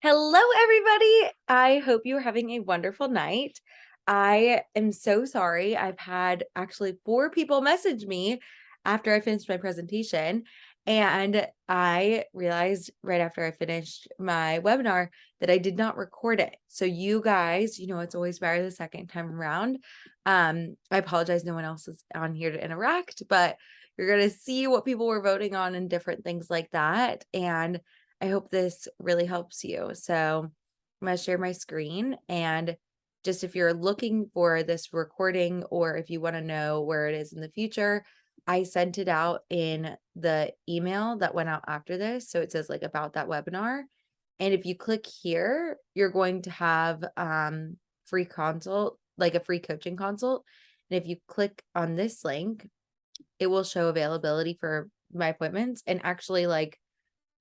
Hello, everybody. I hope you're having a wonderful night. I am so sorry. I've had actually 4 people message me after I finished my presentation. And I realized right after I finished my webinar that I did not record it. So you guys, it's always better the second time around. I apologize. No one else is on here to interact, but you're going to see what people were voting on and different things like that. And I hope this really helps you. So I'm going to share my screen, and just if you're looking for this recording or if you want to know where it is in the future, I sent it out in the email that went out after this. So it says like about that webinar. And if you click here, you're going to have free consult, like a free coaching consult. And if you click on this link, it will show availability for my appointments. And actually, like,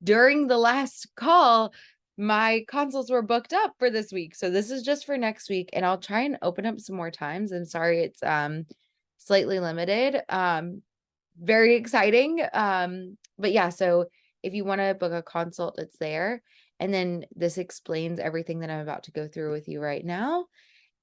during the last call, my consults were booked up for this week. So this is just for next week, and I'll try and open up some more times. I'm sorry it's slightly limited. Very exciting. But yeah, so if you want to book a consult, it's there. And then this explains everything that I'm about to go through with you right now.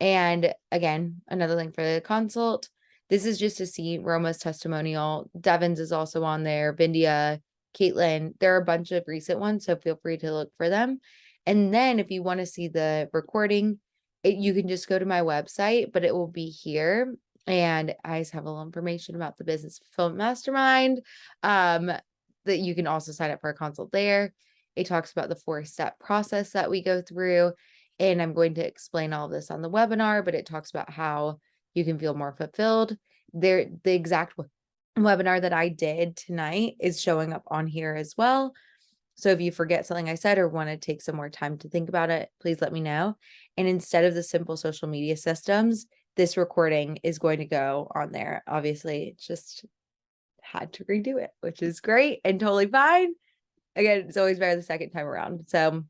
And again, another link for the consult. This is just to see Roma's testimonial. Devin's is also on there. Vindia, Caitlin, there are a bunch of recent ones, so feel free to look for them. And then if you want to see the recording, you can just go to my website, but it will be here. And I just have a little information about the Business Fulfillment Mastermind, that you can also sign up for a consult there. It talks about the 4-step process that we go through. And I'm going to explain all of this on the webinar, but it talks about how you can feel more fulfilled. The exact webinar that I did tonight is showing up on here as well. So if you forget something I said or want to take some more time to think about it, please let me know. And instead of the simple social media systems, this recording is going to go on there. Obviously, just had to redo it, which is great and totally fine. Again, it's always better the second time around. So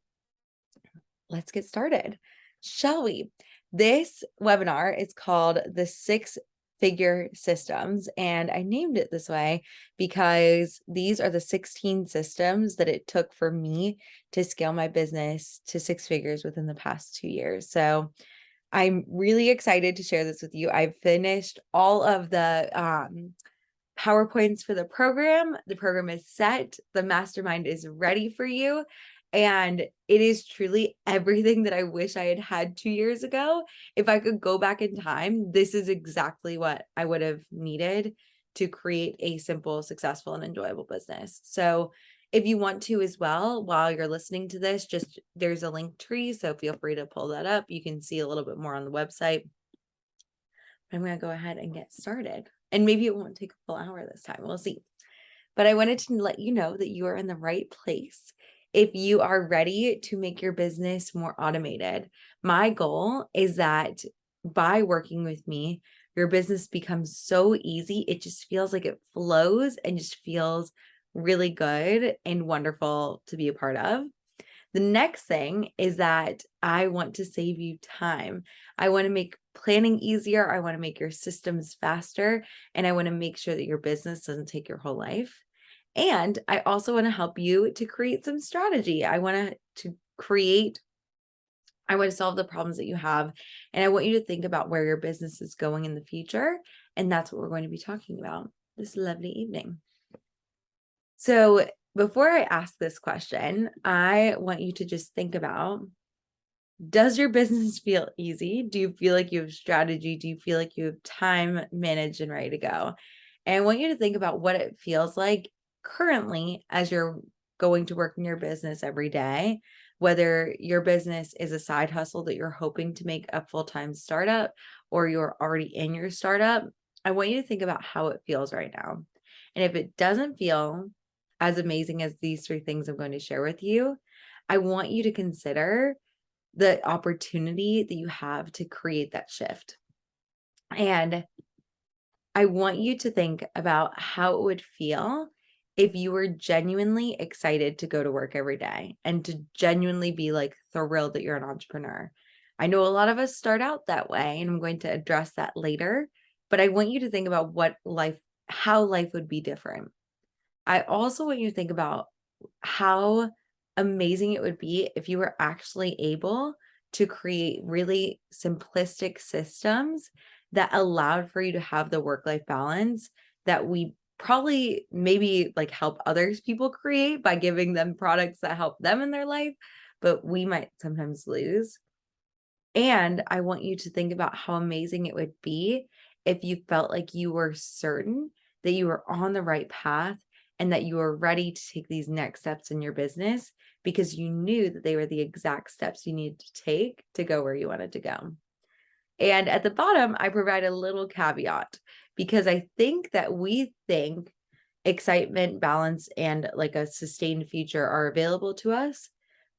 let's get started, shall we? This webinar is called the 6-Figure Systems, and I named it this way because these are the 16 systems that it took for me to scale my business to 6 figures within the past 2 years. So I'm really excited to share this with you. I've finished all of the PowerPoints for the program. The program is set. The mastermind is ready for you. And it is truly everything that I wish I had had 2 years ago. If I could go back in time, this is exactly what I would have needed to create a simple, successful, and enjoyable business. So if you want to as well, while you're listening to this, just there's a link tree. So feel free to pull that up. You can see a little bit more on the website. I'm going to go ahead and get started. And maybe it won't take a full hour this time. We'll see. But I wanted to let you know that you are in the right place if you are ready to make your business more automated. My goal is that by working with me, your business becomes so easy. It just feels like it flows and just feels really good and wonderful to be a part of. The next thing is that I want to save you time. I want to make planning easier. I want to make your systems faster. And I want to make sure that your business doesn't take your whole life. And I also want to help you to create some strategy. I want to solve the problems that you have. And I want you to think about where your business is going in the future. And that's what we're going to be talking about this lovely evening. So before I ask this question, I want you to just think about, does your business feel easy? Do you feel like you have strategy? Do you feel like you have time managed and ready to go? And I want you to think about what it feels like currently as you're going to work in your business every day, whether your business is a side hustle that you're hoping to make a full-time startup or you're already in your startup. I want you to think about how it feels right now. And if it doesn't feel as amazing as these 3 things I'm going to share with you, I want you to consider the opportunity that you have to create that shift. And I want you to think about how it would feel if you were genuinely excited to go to work every day and to genuinely be like thrilled that you're an entrepreneur. I know a lot of us start out that way, and I'm going to address that later, but I want you to think about how life would be different. I also want you to think about how amazing it would be if you were actually able to create really simplistic systems that allowed for you to have the work-life balance that we probably maybe like help others people create by giving them products that help them in their life, but we might sometimes lose. And I want you to think about how amazing it would be if you felt like you were certain that you were on the right path and that you were ready to take these next steps in your business because you knew that they were the exact steps you needed to take to go where you wanted to go. And at the bottom, I provide a little caveat because I think that we think excitement, balance, and like a sustained future are available to us.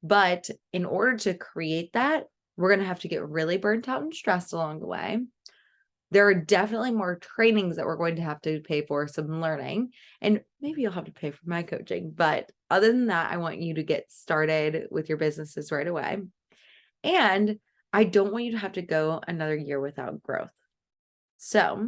But in order to create that, we're going to have to get really burnt out and stressed along the way. There are definitely more trainings that we're going to have to pay for, some learning, and maybe you'll have to pay for my coaching. But other than that, I want you to get started with your businesses right away. And I don't want you to have to go another year without growth. So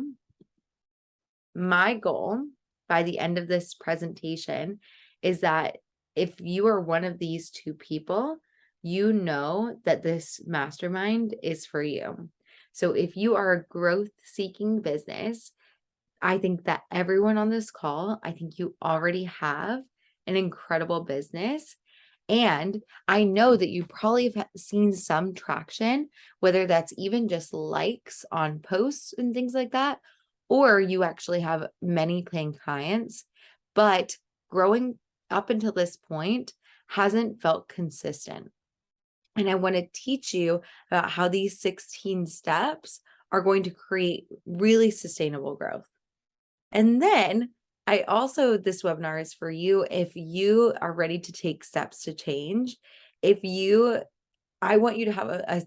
my goal by the end of this presentation is that if you are one of these two people, you know that this mastermind is for you. So if you are a growth seeking business, I think that everyone on this call, I think you already have an incredible business. And I know that you probably have seen some traction, whether that's even just likes on posts and things like that, or you actually have many paying clients, but growing up until this point hasn't felt consistent. And I want to teach you about how these 16 steps are going to create really sustainable growth. And then I also, this webinar is for you if you are ready to take steps to change. I want you to have a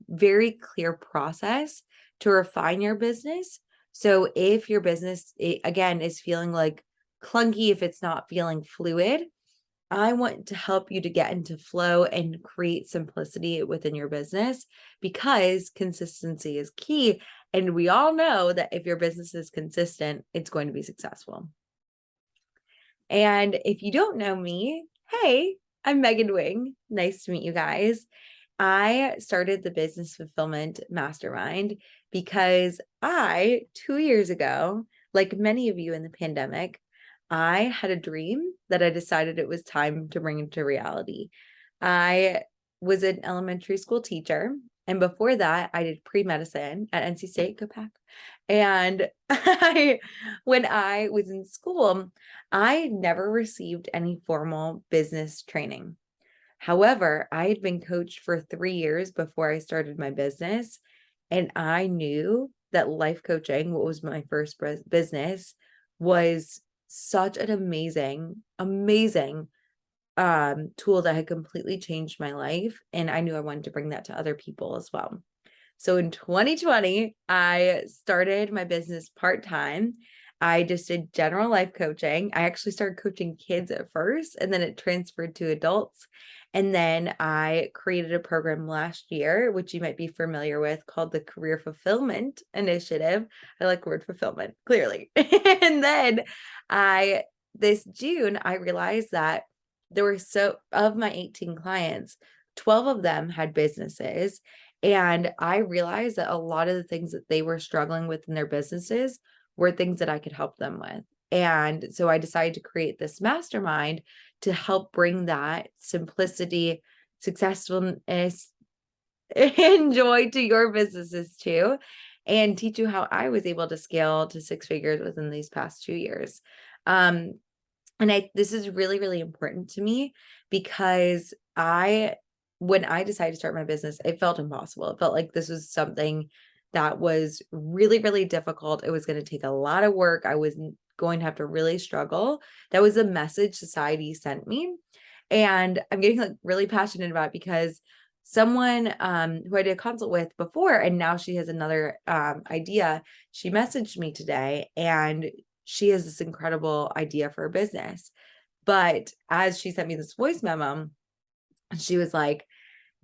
very clear process to refine your business. So if your business, again, is feeling like clunky, if it's not feeling fluid, I want to help you to get into flow and create simplicity within your business because consistency is key. And we all know that if your business is consistent, it's going to be successful. And if you don't know me, hey, I'm Megan Wing. Nice to meet you guys. I started the Business Fulfillment Mastermind because 2 years ago, like many of you in the pandemic, I had a dream that I decided it was time to bring into reality. I was an elementary school teacher. And before that, I did pre-medicine at NC State, go Pack. And when I was in school, I never received any formal business training. However, I had been coached for 3 years before I started my business, and I knew that life coaching, what was my first business, was such an amazing tool that had completely changed my life, and I knew I wanted to bring that to other people as well. So in 2020, I started my business part-time. I just did general life coaching. I actually started coaching kids at first, and then it transferred to adults. And then I created a program last year, which you might be familiar with, called the Career Fulfillment Initiative. I like the word fulfillment, clearly. And then this June, I realized that of my 18 clients, 12 of them had businesses. And I realized that a lot of the things that they were struggling with in their businesses were things that I could help them with. And so I decided to create this mastermind to help bring that simplicity, successfulness, and joy to your businesses too, and teach you how I was able to scale to 6 figures within these past 2 years. This is really, really important to me because when I decided to start my business, it felt impossible. It felt like this was something that was really, really difficult. It was going to take a lot of work. I was going to have to really struggle. That was a message society sent me. And I'm getting like really passionate about it because someone who I did a consult with before, and now she has another idea, she messaged me today and she has this incredible idea for a business. But as she sent me this voice memo, she was like,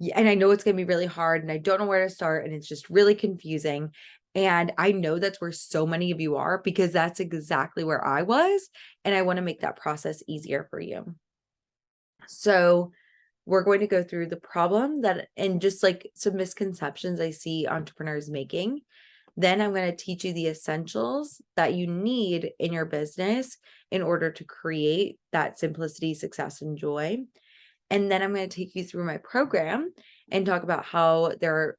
yeah, and I know it's going to be really hard and I don't know where to start and it's just really confusing. And I know that's where so many of you are because that's exactly where I was. And I want to make that process easier for you. So we're going to go through the problem and just like some misconceptions I see entrepreneurs making. Then I'm going to teach you the essentials that you need in your business in order to create that simplicity, success, and joy. And then I'm going to take you through my program and talk about how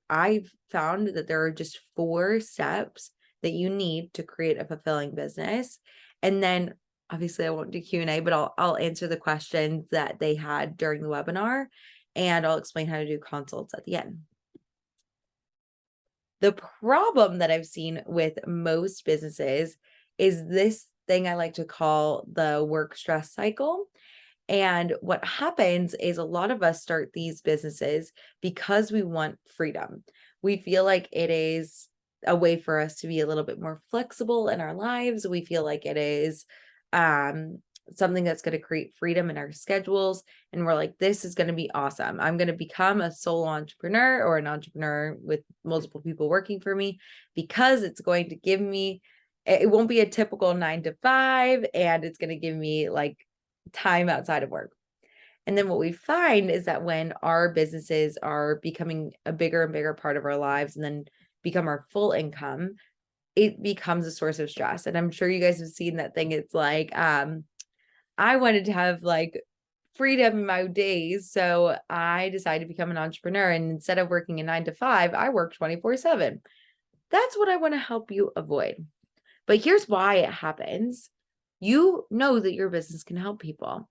I've found that there are just 4 steps that you need to create a fulfilling business. And then obviously I won't do Q&A, but I'll answer the questions that they had during the webinar, and I'll explain how to do consults at the end. The problem that I've seen with most businesses is this thing I like to call the work stress cycle. And what happens is a lot of us start these businesses because we want freedom. We feel like it is a way for us to be a little bit more flexible in our lives. We feel like it is something that's going to create freedom in our schedules. And we're like, this is going to be awesome. I'm going to become a solo entrepreneur or an entrepreneur with multiple people working for me because it's going to give me, it won't be a typical 9 to 5, and it's going to give me like time outside of work. And then what we find is that when our businesses are becoming a bigger and bigger part of our lives and then become our full income, it becomes a source of stress. And I'm sure you guys have seen that thing. It's like, I wanted to have like freedom in my days. So I decided to become an entrepreneur. And instead of working a 9 to 5, I work 24/7. That's what I want to help you avoid. But here's why it happens. You know that your business can help people.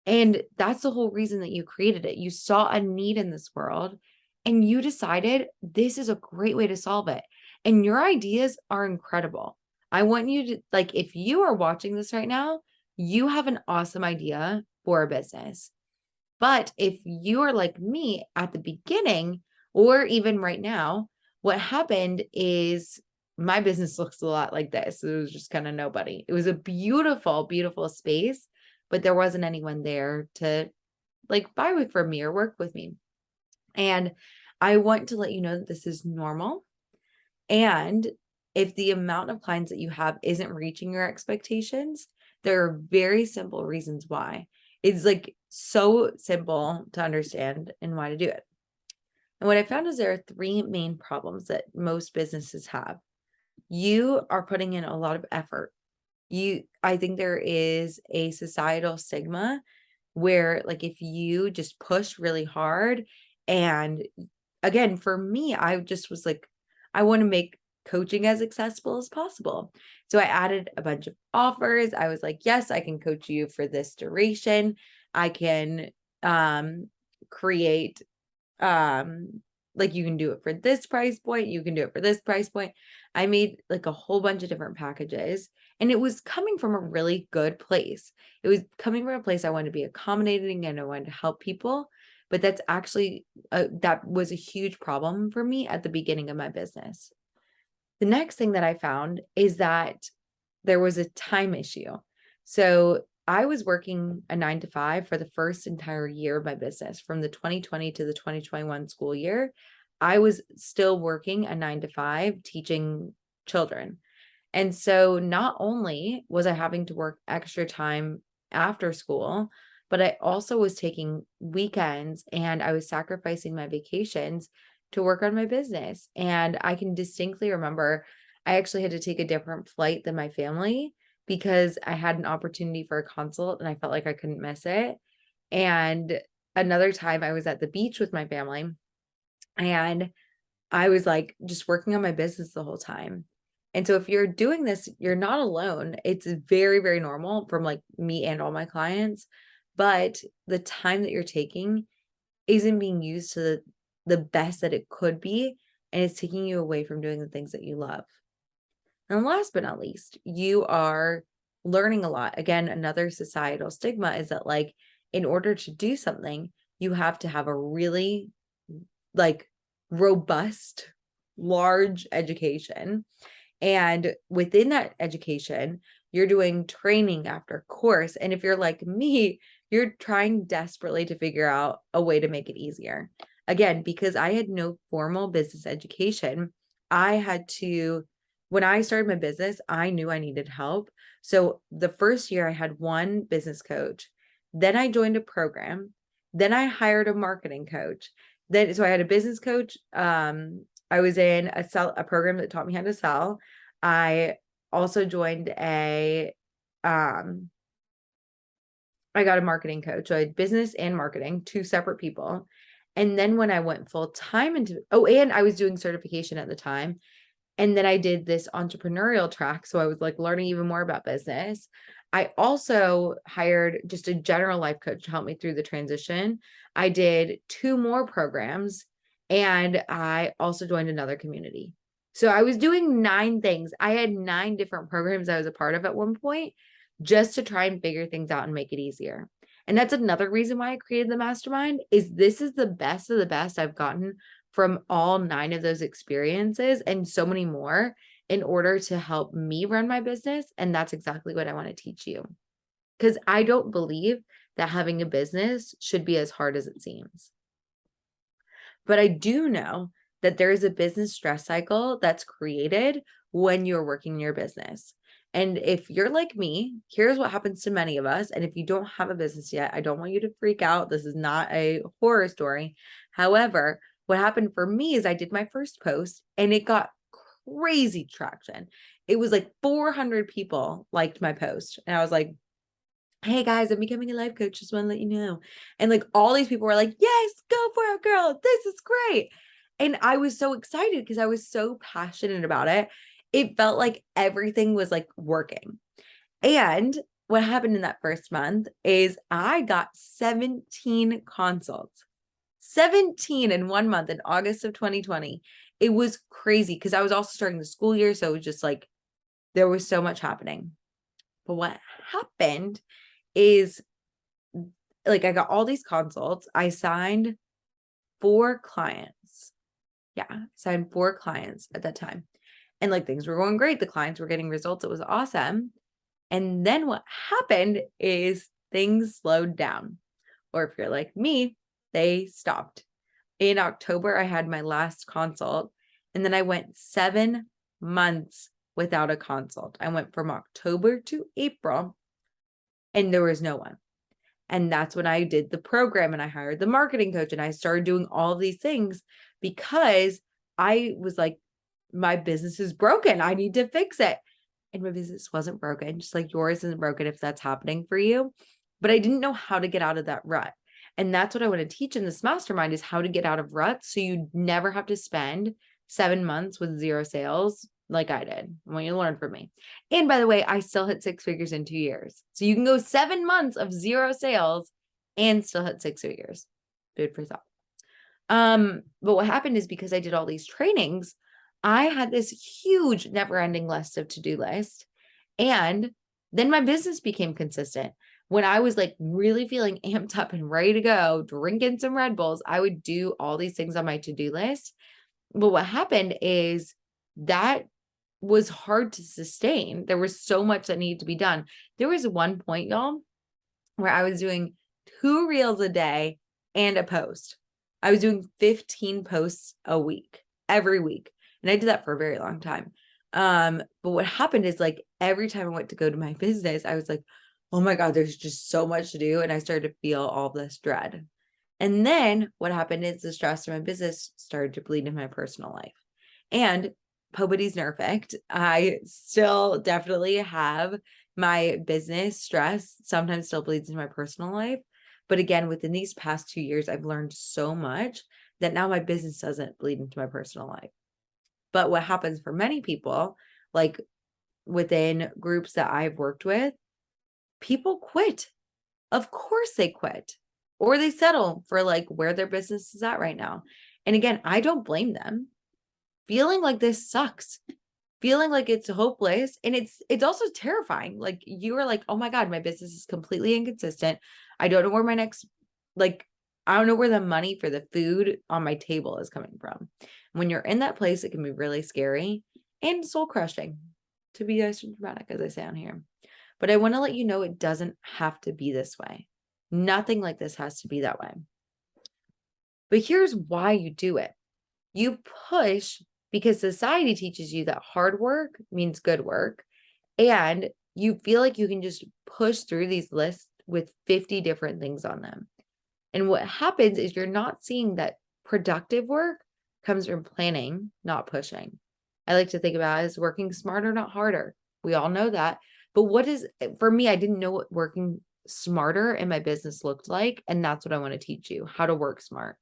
And that's the whole reason that you created it. You saw a need in this world and you decided this is a great way to solve it. And your ideas are incredible. I want you to, like, if you are watching this right now, you have an awesome idea for a business. But if you are like me at the beginning, or even right now, what happened is my business looks a lot like this. It was just kind of nobody. It was a beautiful, beautiful space, but there wasn't anyone there to like buy with from me or work with me. And I want to let you know that this is normal. And if the amount of clients that you have isn't reaching your expectations, there are very simple reasons why. It's like so simple to understand and why to do it. And what I found is there are 3 main problems that most businesses have. You are putting in a lot of effort. I think there is a societal stigma where like if you just push really hard, and again, for me, I just was like, I want to make coaching as accessible as possible. So I added a bunch of offers. I was like, yes, I can coach you for this duration. I can create like you can do it for this price point, you can do it for this price point. I made like a whole bunch of different packages, and it was coming from a really good place. It was coming from a place I wanted to be accommodating and I wanted to help people. But that's actually that was a huge problem for me at the beginning of my business. The next thing that I found is that there was a time issue. So I was working a 9 to 5 for the first entire year of my business, from the 2020 to the 2021 school year. I was still working a 9 to 5 teaching children. And so not only was I having to work extra time after school, but I also was taking weekends and I was sacrificing my vacations to work on my business. And I can distinctly remember I actually had to take a different flight than my family because I had an opportunity for a consult and I felt like I couldn't miss it. And another time I was at the beach with my family and I was like just working on my business the whole time. And so if you're doing this, you're not alone. It's very, very normal from like me and all my clients, but the time that you're taking isn't being used to the best that it could be. And it's taking you away from doing the things that you love. And last but not least, you are learning a lot. Again, another societal stigma is that like, in order to do something, you have to have a really like robust, large education. And within that education, you're doing training after course. And if you're like me, you're trying desperately to figure out a way to make it easier. Again, because I had no formal business education, I had to, when I started my business, I knew I needed help. So the first year I had one business coach. Then I joined a program. Then I hired a marketing coach. So I had a business coach. I was in a program that taught me how to sell. I also joined I got a marketing coach. So I had business and marketing, two separate people. And then when I went full time and I was doing certification at the time. And then I did this entrepreneurial track. So I was like learning even more about business. I also hired just a general life coach to help me through the transition. I did two more programs and I also joined another community. So I was doing 9 things. I had 9 different programs I was a part of at one point just to try and figure things out and make it easier. And that's another reason why I created the mastermind is this is the best of the best I've gotten from all 9 of those experiences and so many more in order to help me run my business. And that's exactly what I want to teach you. Because I don't believe that having a business should be as hard as it seems. But I do know that there is a business stress cycle that's created when you're working your business. And if you're like me, here's what happens to many of us. And if you don't have a business yet, I don't want you to freak out. This is not a horror story. However, what happened for me is I did my first post and it got crazy traction. It was like 400 people liked my post. And I was like, hey guys, I'm becoming a life coach. Just want to let you know. And like all these people were like, yes, go for it, girl. This is great. And I was so excited because I was so passionate about it. It felt like everything was like working. And what happened in that first month is I got 17 consults, 17 in 1 month in August of 2020. It was crazy because I was also starting the school year. So it was just like, there was so much happening. But what happened is like, I got all these consults. I signed 4 clients. Yeah, signed 4 clients at that time. And like things were going great. The clients were getting results. It was awesome. And then what happened is things slowed down. Or if you're like me, they stopped. In October, I had my last consult. And then I went 7 months without a consult. I went from October to April and there was no one. And that's when I did the program and I hired the marketing coach and I started doing all of these things because I was like, my business is broken. I need to fix it. And my business wasn't broken, just like yours isn't broken if that's happening for you. But I didn't know how to get out of that rut. And that's what I want to teach in this mastermind is how to get out of ruts so you never have to spend 7 months with 0 sales like I did. I want you to learn from me. And by the way, I still hit 6 figures in 2 years. So you can go 7 months of 0 sales and still hit 6 figures. Food for thought. But what happened is because I did all these trainings, I had this huge never-ending list of to-do list. And then my business became consistent. When I was like really feeling amped up and ready to go, drinking some Red Bulls, I would do all these things on my to-do list. But what happened is that was hard to sustain. There was so much that needed to be done. There was one point, y'all, where I was doing 2 reels a day and a post. I was doing 15 posts a week, every week. And I did that for a very long time. But what happened is like every time I went to go to my business, I was like, oh my God, there's just so much to do. And I started to feel all this dread. And then what happened is the stress from my business started to bleed into my personal life. And nobody's perfect. I still definitely have my business stress, sometimes still bleeds into my personal life. But again, within these past 2 years, I've learned so much that now my business doesn't bleed into my personal life. But what happens for many people, like within groups that I've worked with, people quit. Of course they quit, or they settle for like where their business is at right now. And again, I don't blame them. Feeling like this sucks. Feeling like it's hopeless. And it's also terrifying. Like you are like, oh my God, my business is completely inconsistent. I don't know where my next, like, I don't know where the money for the food on my table is coming from. When you're in that place, it can be really scary and soul crushing, to be nice and dramatic, as I say on here. But I want to let you know it doesn't have to be this way. Nothing like this has to be that way. But here's why you do it. You push because society teaches you that hard work means good work. And you feel like you can just push through these lists with 50 different things on them. And what happens is you're not seeing that productive work comes from planning, not pushing. I like to think about it as working smarter, not harder. We all know that. But what is, for me, I didn't know what working smarter in my business looked like. And that's what I want to teach you, how to work smart.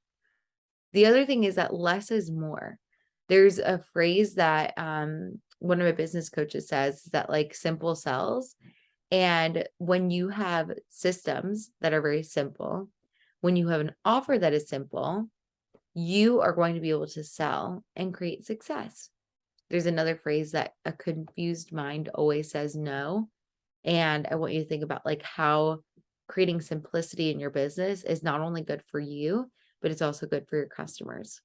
The other thing is that less is more. There's a phrase that one of my business coaches says that like simple sells. And when you have systems that are very simple, when you have an offer that is simple, you are going to be able to sell and create success. There's another phrase that a confused mind always says no. And I want you to think about like how creating simplicity in your business is not only good for you, but it's also good for your customers.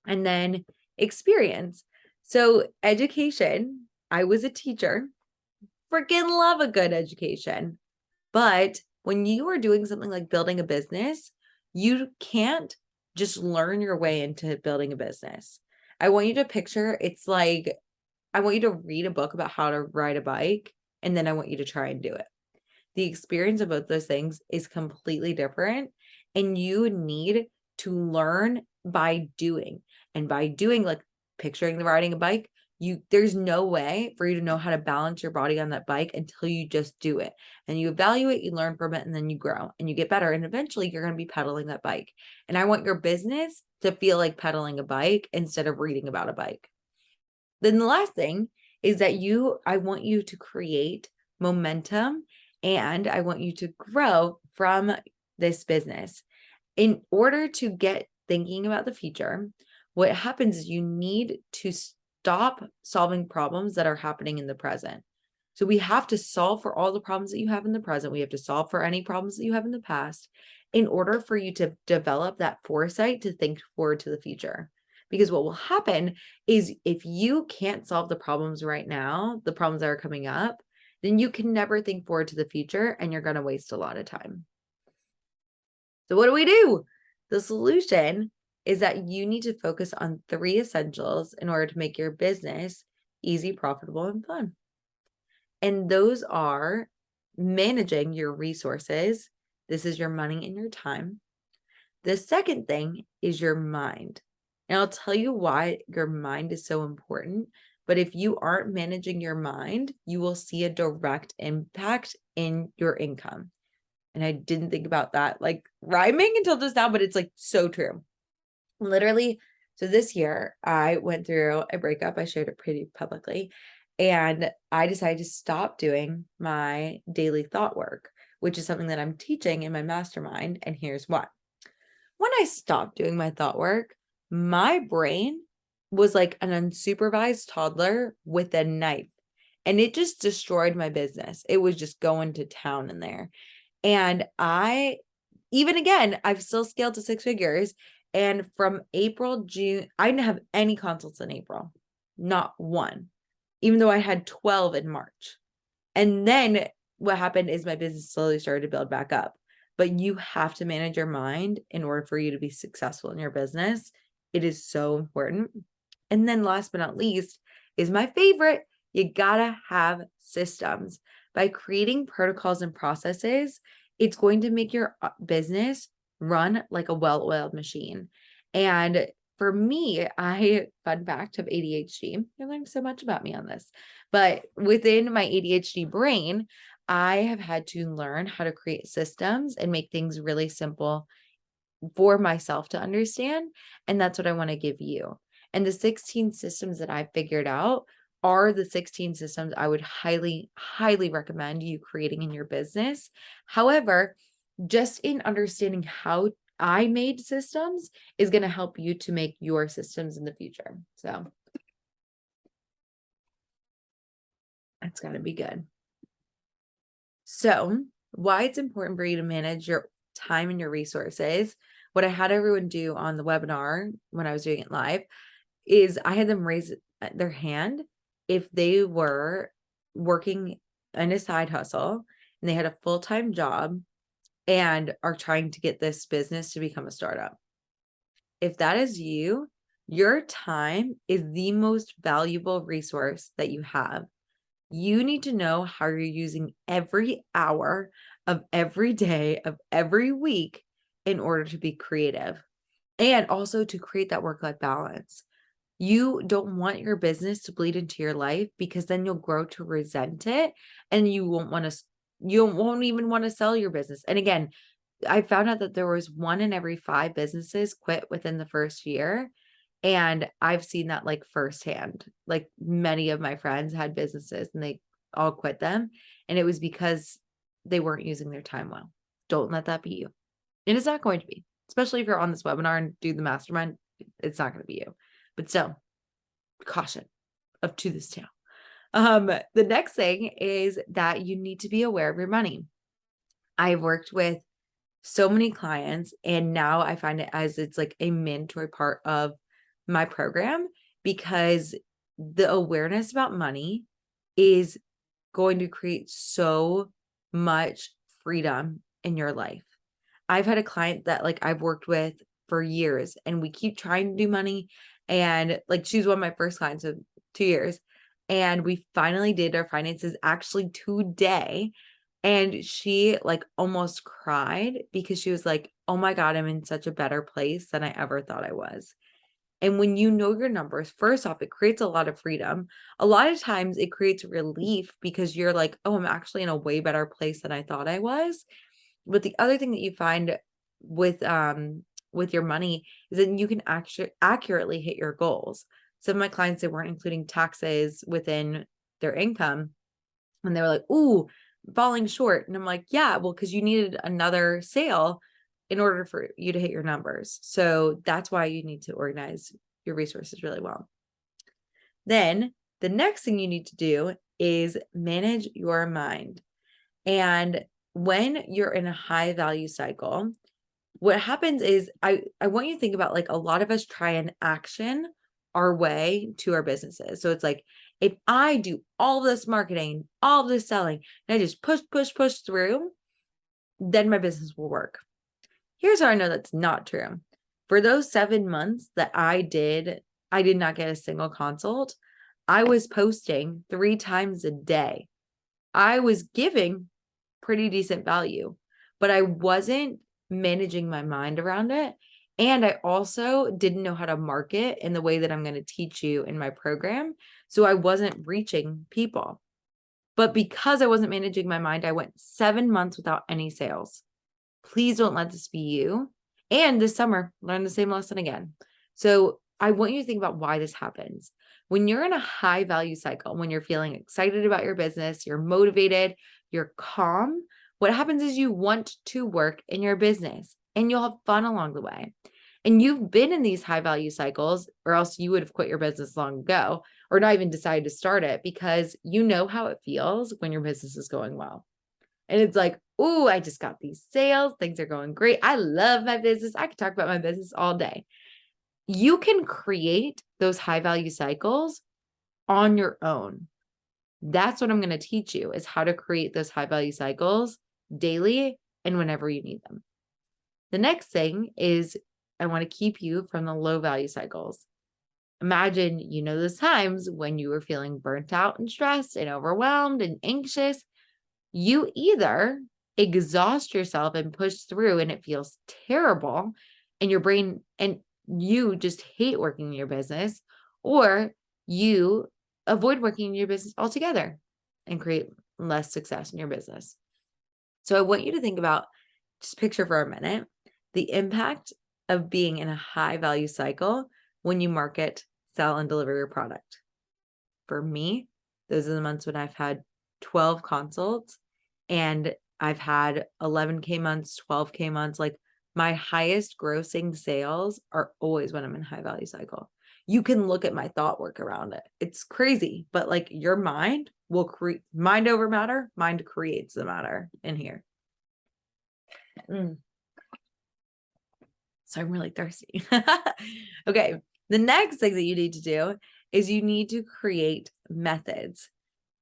And then experience. So education, I was a teacher, freaking love a good education. But when you are doing something like building a business, you can't just learn your way into building a business. I want you to picture it's like, I want you to read a book about how to ride a bike, and then I want you to try and do it. The experience of both those things is completely different, and you need to learn by doing. And by doing, like picturing the riding a bike, there's no way for you to know how to balance your body on that bike until you just do it. And you evaluate, you learn from it, and then you grow and you get better. And eventually you're going to be pedaling that bike. And I want your business to feel like pedaling a bike instead of reading about a bike. Then the last thing is that I want you to create momentum, and I want you to grow from this business. In order to get thinking about the future, what happens is you need to stop solving problems that are happening in the present. So we have to solve for all the problems that you have in the present. We have to solve for any problems that you have in the past in order for you to develop that foresight to think forward to the future. Because what will happen is if you can't solve the problems right now, the problems that are coming up, then you can never think forward to the future and you're going to waste a lot of time. So what do we do? The solution is that you need to focus on 3 essentials in order to make your business easy, profitable, and fun. And those are managing your resources. This is your money and your time. The second thing is your mind. And I'll tell you why your mind is so important. But if you aren't managing your mind, you will see a direct impact in your income. And I didn't think about that like rhyming until just now, but it's like so true. Literally. So this year I went through a breakup. I shared it pretty publicly. And I decided to stop doing my daily thought work, which is something that I'm teaching in my mastermind. And here's why. When I stopped doing my thought work, my brain was like an unsupervised toddler with a knife, and it just destroyed my business. It was just going to town in there. And even again, I've still scaled to 6 figures. And from April, June, I didn't have any consults in April, not one, even though I had 12 in March. And then what happened is my business slowly started to build back up. But you have to manage your mind in order for you to be successful in your business. It is so important. And then last but not least is my favorite. You gotta have systems. By creating protocols and processes, it's going to make your business run like a well-oiled machine. And for me, fun fact, have ADHD. You're learning so much about me on this. But within my ADHD brain, I have had to learn how to create systems and make things really simple for myself to understand. And that's what I want to give you. And the 16 systems that I figured out are the 16 systems I would highly, highly recommend you creating in your business. However, just in understanding how I made systems is going to help you to make your systems in the future. So that's going to be good. So why it's important for you to manage your time and your resources. What I had everyone do on the webinar when I was doing it live is I had them raise their hand if they were working in a side hustle and they had a full-time job and are trying to get this business to become a startup. If that is you, your time is the most valuable resource that you have. You need to know how you're using every hour of every day of every week in order to be creative and also to create that work-life balance. You don't want your business to bleed into your life because then you'll grow to resent it and you won't even want to sell your business. And again, I found out that there was 1 in every 5 businesses quit within the first year. And I've seen that like firsthand. Like many of my friends had businesses and they all quit them. And it was because they weren't using their time well. Don't let that be you. And it's not going to be, especially if you're on this webinar and do the mastermind, it's not going to be you. But still, caution of to this tale. The next thing is that you need to be aware of your money. I've worked with so many clients, and now I find it as it's like a mandatory part of my program because the awareness about money is going to create so much freedom in your life. I've had a client that like I've worked with for years and we keep trying to do money, and like she's one of my first clients of 2 years, and we finally did our finances actually today. And she like almost cried because she was like, "Oh my God, I'm in such a better place than I ever thought I was." And when you know your numbers, first off, it creates a lot of freedom. A lot of times it creates relief because you're like, "Oh, I'm actually in a way better place than I thought I was." But the other thing that you find with your money is that you can actually accurately hit your goals. Some of my clients, they weren't including taxes within their income, and they were like, "Ooh, falling short." And I'm like, "Yeah, well, because you needed another sale in order for you to hit your numbers." So that's why you need to organize your resources really well. Then the next thing you need to do is manage your mind. And when you're in a high value cycle, what happens is I want you to think about like a lot of us try and action our way to our businesses. So it's like, if I do all this marketing, all this selling, and I just push through, then my business will work. Here's how I know that's not true. For those 7 months that I did not get a single consult. I was posting 3 times a day. I was giving pretty decent value, but I wasn't managing my mind around it. And I also didn't know how to market in the way that I'm going to teach you in my program. So I wasn't reaching people. But because I wasn't managing my mind, I went 7 months without any sales. Please don't let this be you. And this summer, learn the same lesson again. So I want you to think about why this happens. When you're in a high value cycle, when you're feeling excited about your business, you're motivated, you're calm, what happens is you want to work in your business and you'll have fun along the way. And you've been in these high value cycles, or else you would have quit your business long ago or not even decided to start it, because you know how it feels when your business is going well. And it's like, "Ooh, I just got these sales. Things are going great. I love my business. I could talk about my business all day." You can create those high value cycles on your own. That's what I'm going to teach you, is how to create those high value cycles daily and whenever you need them. The next thing is I want to keep you from the low value cycles. Imagine, those times when you were feeling burnt out and stressed and overwhelmed and anxious. You either exhaust yourself and push through and it feels terrible and your brain and you just hate working in your business, or you avoid working in your business altogether and create less success in your business. So I want you to think about, just picture for a minute, the impact of being in a high value cycle when you market, sell, and deliver your product. For me, those are the months when I've had 12 consults and I've had 11K months, 12K months. Like my highest grossing sales are always when I'm in high value cycle. You can look at my thought work around it. It's crazy, but like your mind will create mind over matter. Mind creates the matter in here. So I'm really thirsty. Okay. The next thing that you need to do is you need to create methods.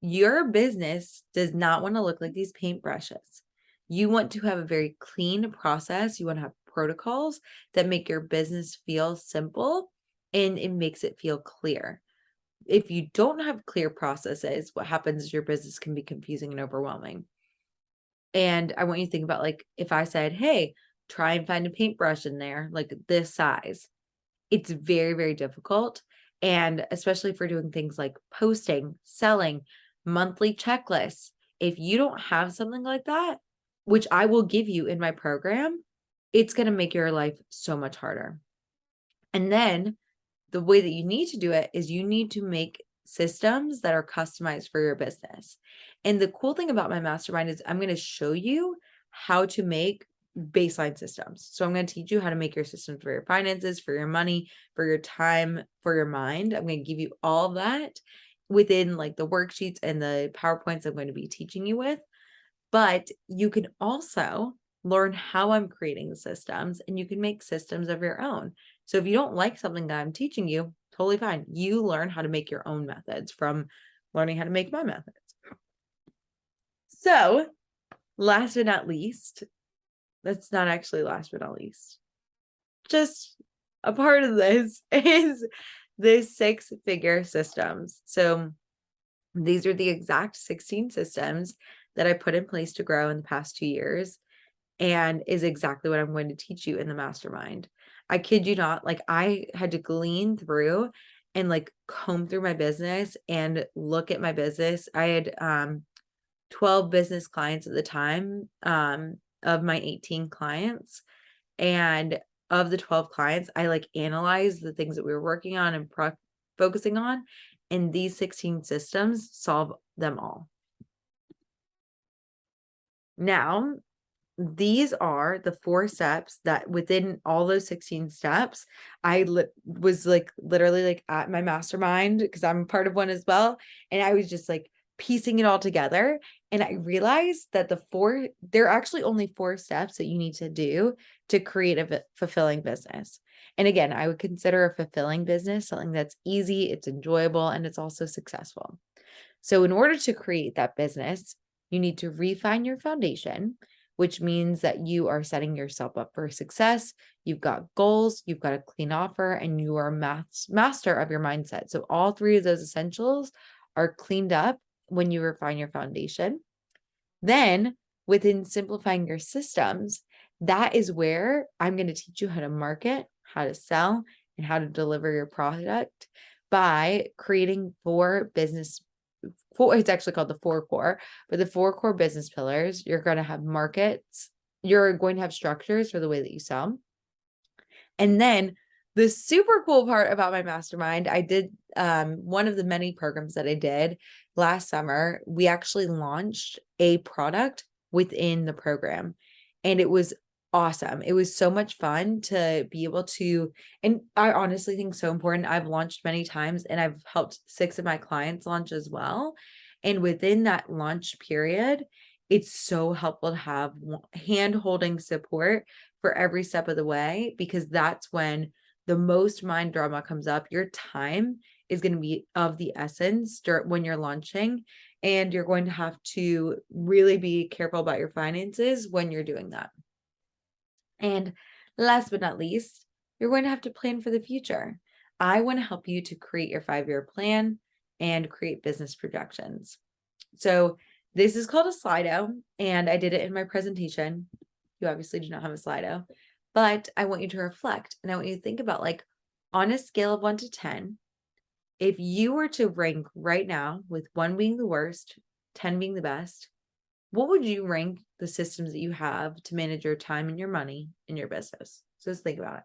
Your business does not want to look like these paintbrushes. You want to have a very clean process. You want to have protocols that make your business feel simple and it makes it feel clear. If you don't have clear processes, what happens is your business can be confusing and overwhelming. And I want you to think about, like, if I said, "Hey, try and find a paintbrush in there, like this size. It's very, very difficult. And especially for doing things like posting, selling, monthly checklists. If you don't have something like that, which I will give you in my program, it's going to make your life so much harder. And then the way that you need to do it is you need to make systems that are customized for your business. And the cool thing about my mastermind is I'm going to show you how to make baseline systems. So I'm going to teach you how to make your systems for your finances, for your money, for your time, for your mind. I'm going to give you all of that within like the worksheets and the PowerPoints I'm going to be teaching you with. But you can also learn how I'm creating the systems, and you can make systems of your own. So if you don't like something that I'm teaching you, totally fine. You learn how to make your own methods from learning how to make my methods. So last but not least, that's not actually last but not least, just a part of this is the 6-figure systems. So these are the exact 16 systems that I put in place to grow in the past 2 years, and is exactly what I'm going to teach you in the mastermind. I kid you not, like I had to glean through and like comb through my business and look at my business. I had 12 business clients at the time, of my 18 clients. And of the 12 clients, I like analyzed the things that we were working on and focusing on, and these 16 systems solve them all. Now, these are the 4 steps that within all those 16 steps, I was like literally like at my mastermind, because I'm part of one as well. And I was just like piecing it all together. And I realized that there are actually only 4 steps that you need to do to create a fulfilling business. And again, I would consider a fulfilling business something that's easy, it's enjoyable, and it's also successful. So in order to create that business, you need to refine your foundation, which means that you are setting yourself up for success. You've got goals, you've got a clean offer, and you are master of your mindset. So all 3 of those essentials are cleaned up when you refine your foundation. Then within simplifying your systems, that is where I'm going to teach you how to market, how to sell, and how to deliver your product by creating 4 business. It's actually called the 4 core, but the 4 core business pillars. You're going to have markets. You're going to have structures for the way that you sell. And then the super cool part about my mastermind, I did one of the many programs that I did last summer. We actually launched a product within the program, and it was awesome. It was so much fun to be able to, and I honestly think so important. I've launched many times, and I've helped 6 of my clients launch as well. And within that launch period, it's so helpful to have hand-holding support for every step of the way, because that's when the most mind drama comes up. Your time is going to be of the essence when you're launching, and you're going to have to really be careful about your finances when you're doing that. And last but not least, you're going to have to plan for the future. I want to help you to create your 5-year plan and create business projections. So this is called a Slido, and I did it in my presentation. You obviously do not have a Slido, but I want you to reflect, and I want you to think about, like, on a scale of 1 to 10, if you were to rank right now, with 1 being the worst, 10 being the best, what would you rank the systems that you have to manage your time and your money in your business? So just think about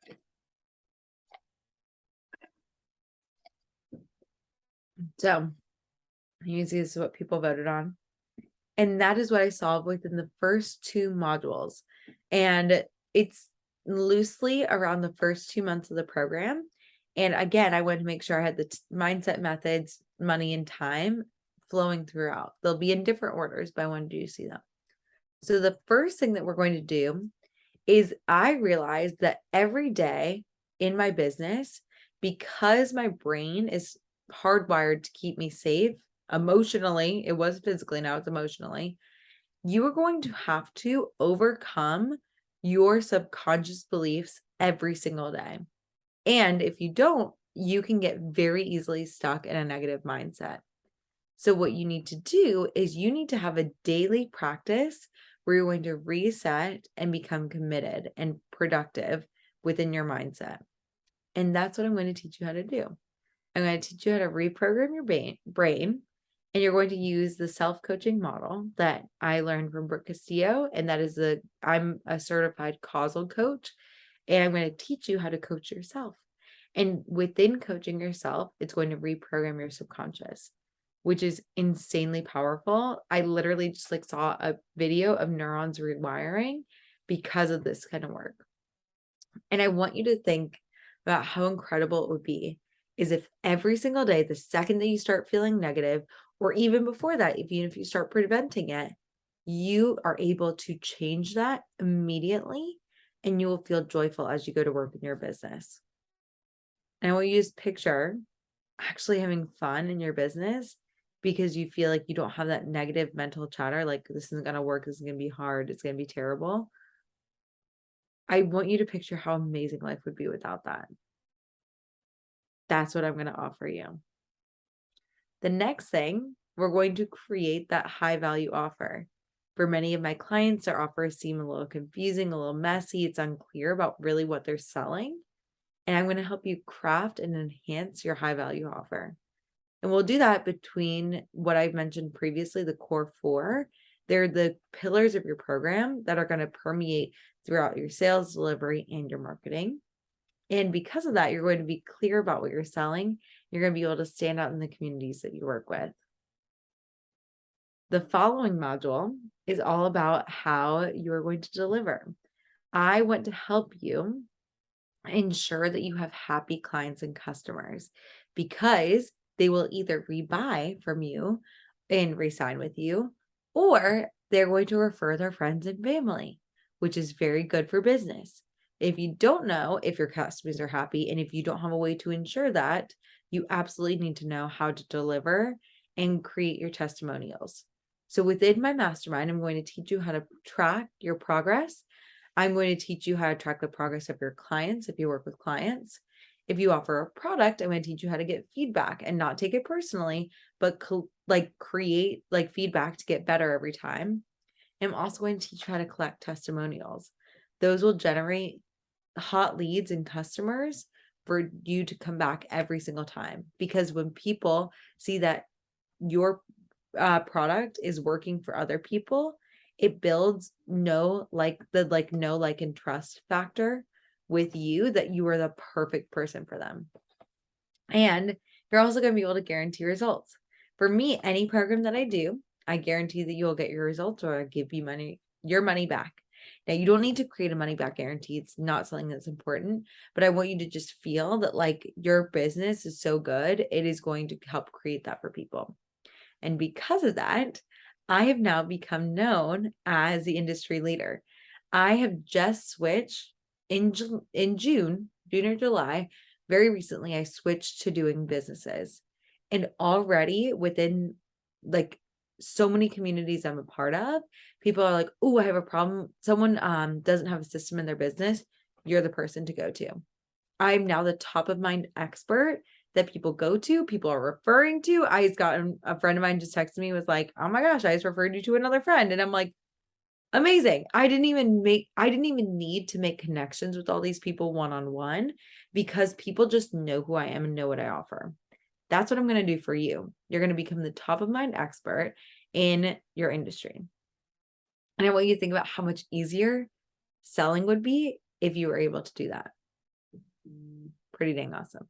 it. So you can see this is what people voted on. And that is what I solved within the first 2 modules. And it's loosely around the first 2 months of the program. And again, I wanted to make sure I had the mindset methods, money, and time flowing throughout. They'll be in different orders, but I wanted you to see them. So the first thing that we're going to do is I realized that every day in my business, because my brain is hardwired to keep me safe emotionally, it was physically, now it's emotionally, you are going to have to overcome your subconscious beliefs every single day. And if you don't, you can get very easily stuck in a negative mindset. So what you need to do is you need to have a daily practice where you're going to reset and become committed and productive within your mindset. And that's what I'm going to teach you how to do. I'm going to teach you how to reprogram your brain, and you're going to use the self-coaching model that I learned from Brooke Castillo. And that is I'm a certified causal coach, and I'm going to teach you how to coach yourself. And within coaching yourself, it's going to reprogram your subconscious, which is insanely powerful. I literally just saw a video of neurons rewiring because of this kind of work. And I want you to think about how incredible it would be is if every single day, the second that you start feeling negative, or even before that, even if you start preventing it, you are able to change that immediately, and you will feel joyful as you go to work in your business. And I want you to picture actually having fun in your business because you feel like you don't have that negative mental chatter, like this isn't going to work, this is going to be hard, it's going to be terrible. I want you to picture how amazing life would be without that. That's what I'm going to offer you. The next thing, we're going to create that high value offer. For many of my clients, their offers seem a little confusing, a little messy. It's unclear about really what they're selling. And I'm going to help you craft and enhance your high value offer. And we'll do that between what I've mentioned previously, the core 4. They're the pillars of your program that are going to permeate throughout your sales, delivery, and your marketing. And because of that, you're going to be clear about what you're selling. You're going to be able to stand out in the communities that you work with. The following module is all about how you're going to deliver. I want to help you ensure that you have happy clients and customers, because they will either rebuy from you and re-sign with you, or they're going to refer their friends and family, which is very good for business. If you don't know if your customers are happy, and if you don't have a way to ensure that, you absolutely need to know how to deliver and create your testimonials. So within my mastermind, I'm going to teach you how to track your progress. I'm going to teach you how to track the progress of your clients if you work with clients. If you offer a product, I'm going to teach you how to get feedback and not take it personally, but create feedback to get better every time. I'm also going to teach you how to collect testimonials. Those will generate hot leads and customers for you to come back every single time. Because when people see that your product is working for other people, it builds know, like and trust factor with you, that you are the perfect person for them. And you're also going to be able to guarantee results. For me, any program that I do, I guarantee that you'll get your results, or I give you your money back. Now, you don't need to create a money back guarantee. It's not something that's important, but I want you to just feel that your business is so good, it is going to help create that for people. And because of that, I have now become known as the industry leader. I have just switched in June or July. Very recently, I switched to doing businesses, and already within so many communities I'm a part of, people are like, "Oh, I have a problem. Someone doesn't have a system in their business. You're the person to go to." I'm now the top of mind expert that people go to, people are referring to. I just got a friend of mine just texted me, was like, "Oh my gosh, I just referred you to another friend." And I'm like, amazing. I didn't even need to make connections with all these people one-on-one, because people just know who I am and know what I offer. That's what I'm going to do for you. You're going to become the top of mind expert in your industry. And I want you to think about how much easier selling would be if you were able to do that. Pretty dang awesome.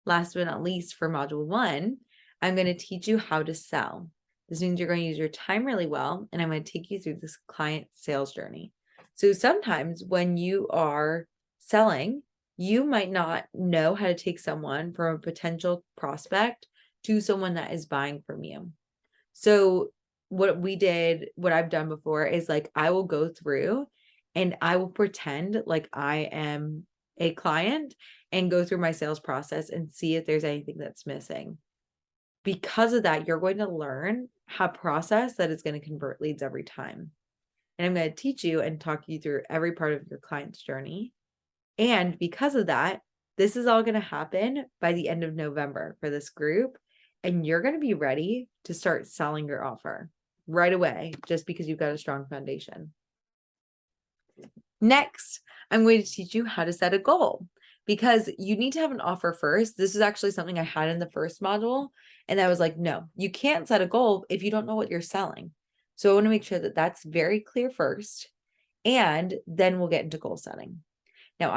Last but not least, for module 1, I'm going to teach you how to sell. This means you're going to use your time really well, and I'm going to take you through this client sales journey. So sometimes when you are selling, you might not know how to take someone from a potential prospect to someone that is buying from you. So what I've done before is I will go through and I will pretend like I am a client and go through my sales process and see if there's anything that's missing. Because of that, you're going to learn how process that is going to convert leads every time. And I'm going to teach you and talk you through every part of your client's journey. And because of that, this is all going to happen by the end of November for this group. And you're going to be ready to start selling your offer right away just because you've got a strong foundation. Next, I'm going to teach you how to set a goal because you need to have an offer first. This is actually something I had in the first module. And I was like, no, you can't set a goal if you don't know what you're selling. So I want to make sure that that's very clear first, and then we'll get into goal setting. Now,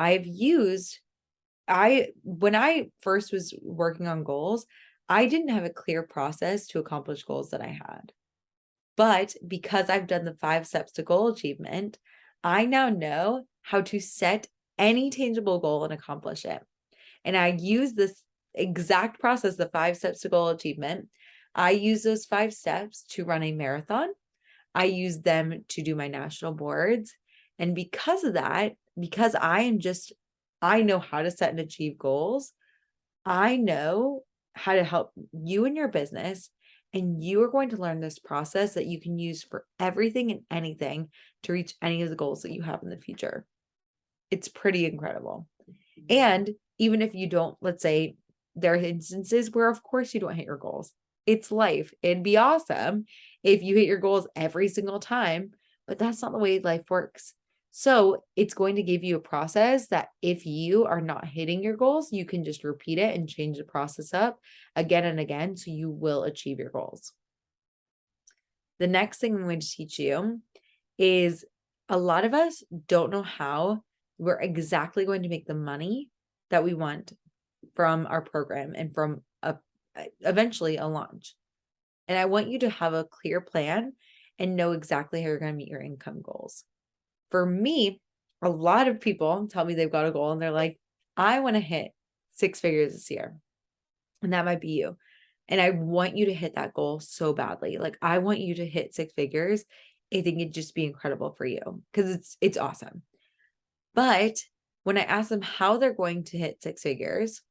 when I first was working on goals, I didn't have a clear process to accomplish goals that I had. But because I've done the 5 steps to goal achievement, I now know how to set any tangible goal and accomplish it. And I use this exact process, the 5 steps to goal achievement. I use those 5 steps to run a marathon. I use them to do my national boards. And because of that, because I know how to set and achieve goals, I know how to help you in your business. And you are going to learn this process that you can use for everything and anything to reach any of the goals that you have in the future. It's pretty incredible. And even if you don't, let's say there are instances where, of course, you don't hit your goals. It's life. It'd be awesome if you hit your goals every single time, but that's not the way life works. So it's going to give you a process that if you are not hitting your goals, you can just repeat it and change the process up again and again, so you will achieve your goals. The next thing I'm going to teach you is a lot of us don't know how we're exactly going to make the money that we want from our program and from eventually a launch. And I want you to have a clear plan and know exactly how you're going to meet your income goals. For me, a lot of people tell me they've got a goal and they're like, I want to hit 6 figures this year. And that might be you. And I want you to hit that goal so badly. Like, I want you to hit 6 figures. I think it'd just be incredible for you because it's awesome. But when I ask them how they're going to hit 6 figures,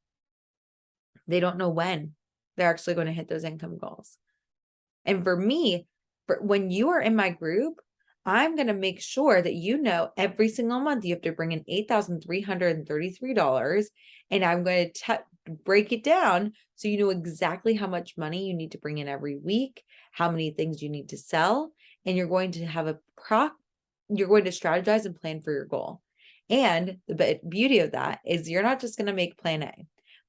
they don't know when they're actually going to hit those income goals. And for me, when you are in my group, I'm going to make sure that you know every single month you have to bring in $8,333. And I'm going to break it down so you know exactly how much money you need to bring in every week, how many things you need to sell, and you're going to have you're going to strategize and plan for your goal. And the beauty of that is you're not just going to make plan A.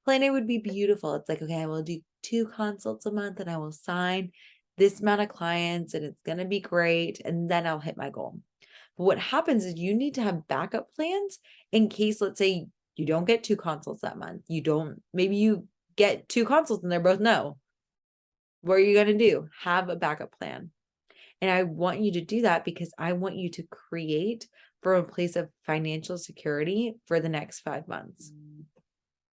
Plan A would be beautiful. It's like, okay, I will do 2 consults a month and I will sign this amount of clients and it's going to be great. And then I'll hit my goal. But what happens is you need to have backup plans in case, let's say, you don't get 2 consults that month. Maybe you get 2 consults and they're both no. What are you going to do? Have a backup plan. And I want you to do that because I want you to create from a place of financial security for the next 5 months.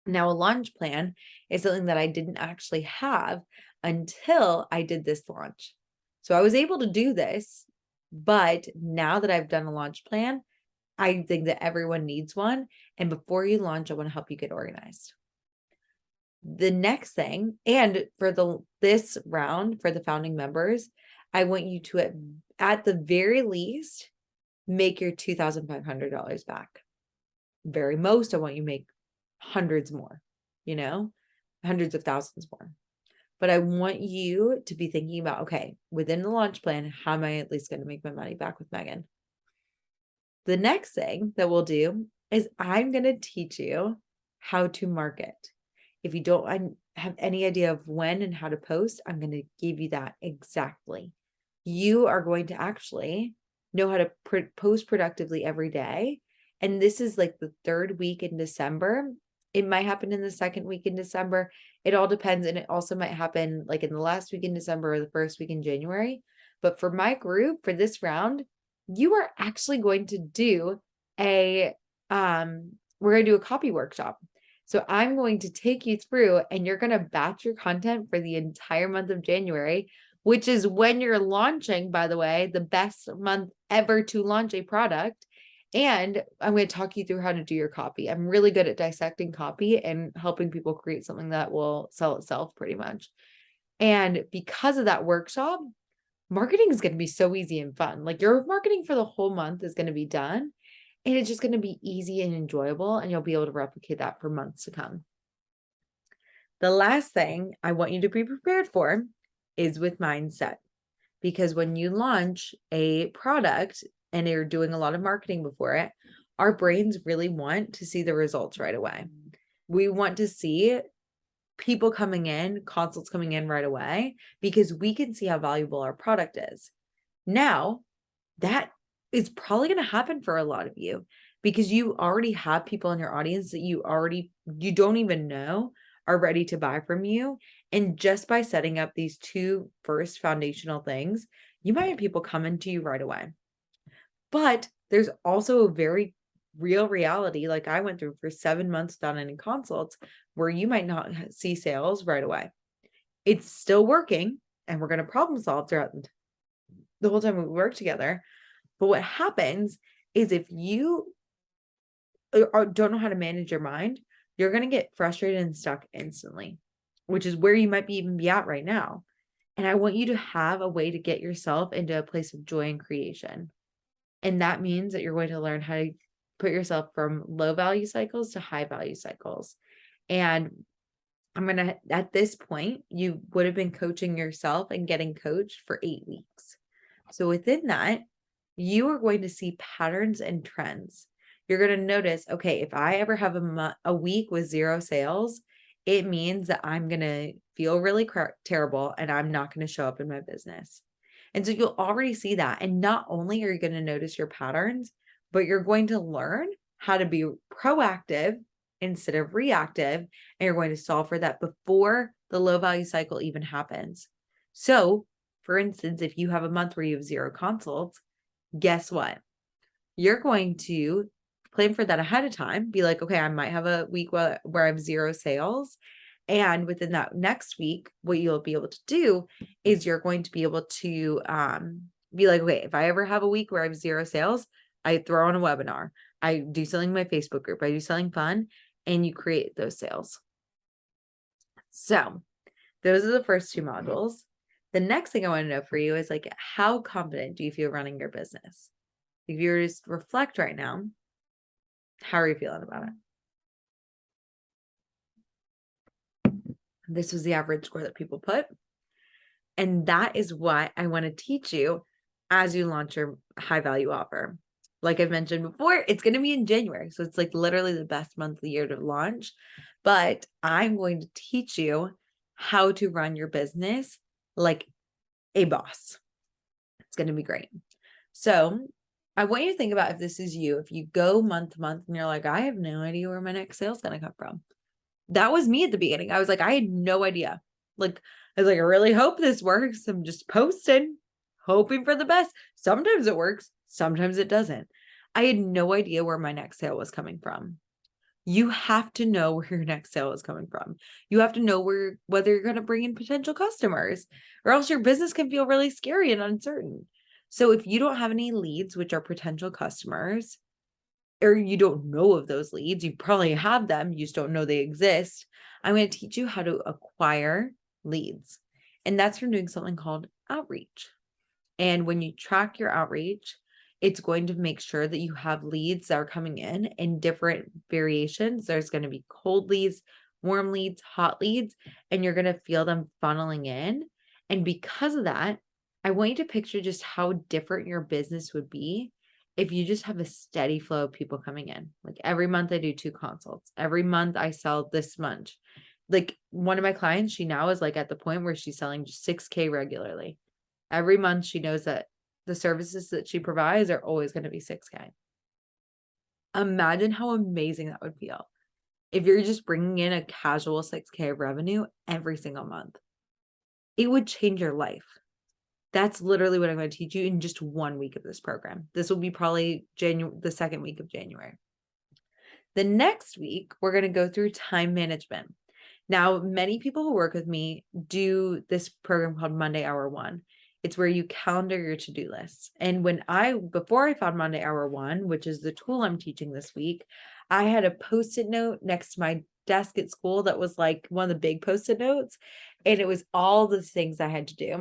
Now, a launch plan is something that I didn't actually have until I did this launch. So I was able to do this, but now that I've done a launch plan, I think that everyone needs one. And before you launch, I want to help you get organized. The next thing, and for this round for the founding members, I want you to, at the very least, make your $2,500 back. Very most, I want you to make hundreds more, hundreds of thousands more. But I want you to be thinking about, okay, within the launch plan, how am I at least going to make my money back with Megan? The next thing that we'll do is I'm going to teach you how to market. If you don't have any idea of when and how to post, I'm going to give you that exactly. You are going to actually know how to post productively every day. And this is like the 3rd week in December. It might happen in the 2nd week in December. It all depends. And it also might happen like in the last week in December or the 1st week in January. But for my group, for this round, you are actually going to do we're going to do a copy workshop. So I'm going to take you through and you're going to batch your content for the entire month of January, which is when you're launching, by the way, the best month ever to launch a product. And I'm going to talk you through how to do your copy. I'm really good at dissecting copy and helping people create something that will sell itself pretty much. And because of that workshop, marketing is going to be so easy and fun. Like, your marketing for the whole month is going to be done. And it's just going to be easy and enjoyable. And you'll be able to replicate that for months to come. The last thing I want you to be prepared for is with mindset. because when you launch a product and you're doing a lot of marketing before it, our brains really want to see the results right away. We want to see people coming in, consults coming in right away, because we can see how valuable our product is. Now, that is probably going to happen for a lot of you because you already have people in your audience that you don't even know are ready to buy from you. And just by setting up these two first foundational things, you might have people coming to you right away. But there's also a very real reality, like I went through for 7 months without any consults, where you might not see sales right away. It's still working, and we're going to problem solve throughout the whole time we work together. But what happens is if you don't know how to manage your mind, you're going to get frustrated and stuck instantly, which is where you might even be at right now. And I want you to have a way to get yourself into a place of joy and creation. And that means that you're going to learn how to put yourself from low value cycles to high value cycles. And at this point, you would have been coaching yourself and getting coached for 8 weeks. So within that, you are going to see patterns and trends. You're going to notice, okay, if I ever have a week with 0 sales, it means that I'm going to feel really terrible and I'm not going to show up in my business. And so you'll already see that. And not only are you going to notice your patterns, but you're going to learn how to be proactive instead of reactive. And you're going to solve for that before the low value cycle even happens. So, for instance, if you have a month where you have 0 consults, guess what? You're going to plan for that ahead of time. Be like, okay, I might have a week where I have 0 sales. And within that next week, what you'll be able to do is you're going to be able to be like, okay, if I ever have a week where I have 0 sales, I throw on a webinar, I do something in my Facebook group, I do something fun, and you create those sales. So those are the first 2 modules. The next thing I want to know for you is like, how confident do you feel running your business? If you were to just reflect right now, how are you feeling about it? This was the average score that people put. And that is what I want to teach you as you launch your high value offer. Like I've mentioned before, it's going to be in January. So it's like literally the best month of the year to launch. But I'm going to teach you how to run your business like a boss. It's going to be great. So I want you to think about if this is you, if you go month to month and you're like, I have no idea where my next sale is going to come from. That was me at the beginning. I was like, I had no idea. Like, I was like, I really hope this works. I'm just posting, hoping for the best. Sometimes it works. Sometimes it doesn't. I had no idea where my next sale was coming from. You have to know where your next sale is coming from. You have to know whether you're going to bring in potential customers, or else your business can feel really scary and uncertain. So if you don't have any leads, which are potential customers, or you don't know of those leads, you probably have them, you just don't know they exist. I'm going to teach you how to acquire leads. And that's from doing something called outreach. And when you track your outreach, it's going to make sure that you have leads that are coming in different variations. There's going to be cold leads, warm leads, hot leads, and you're going to feel them funneling in. And because of that, I want you to picture just how different your business would be if you just have a steady flow of people coming in. Like every month I do 2 consults. Every month I sell this much. Like one of my clients, she now is like at the point where she's selling just 6K regularly. Every month she knows that the services that she provides are always going to be 6K. Imagine how amazing that would feel if you're just bringing in a casual 6K of revenue every single month. It would change your life. That's literally what I'm going to teach you in just 1 week of this program. This will be probably the second week of January. The next week, we're going to go through time management. Now, many people who work with me do this program called Monday Hour 1. It's where you calendar your to-do lists. And before I found Monday Hour 1, which is the tool I'm teaching this week, I had a Post-it note next to my desk at school that was like one of the big Post-it notes. And it was all the things I had to do.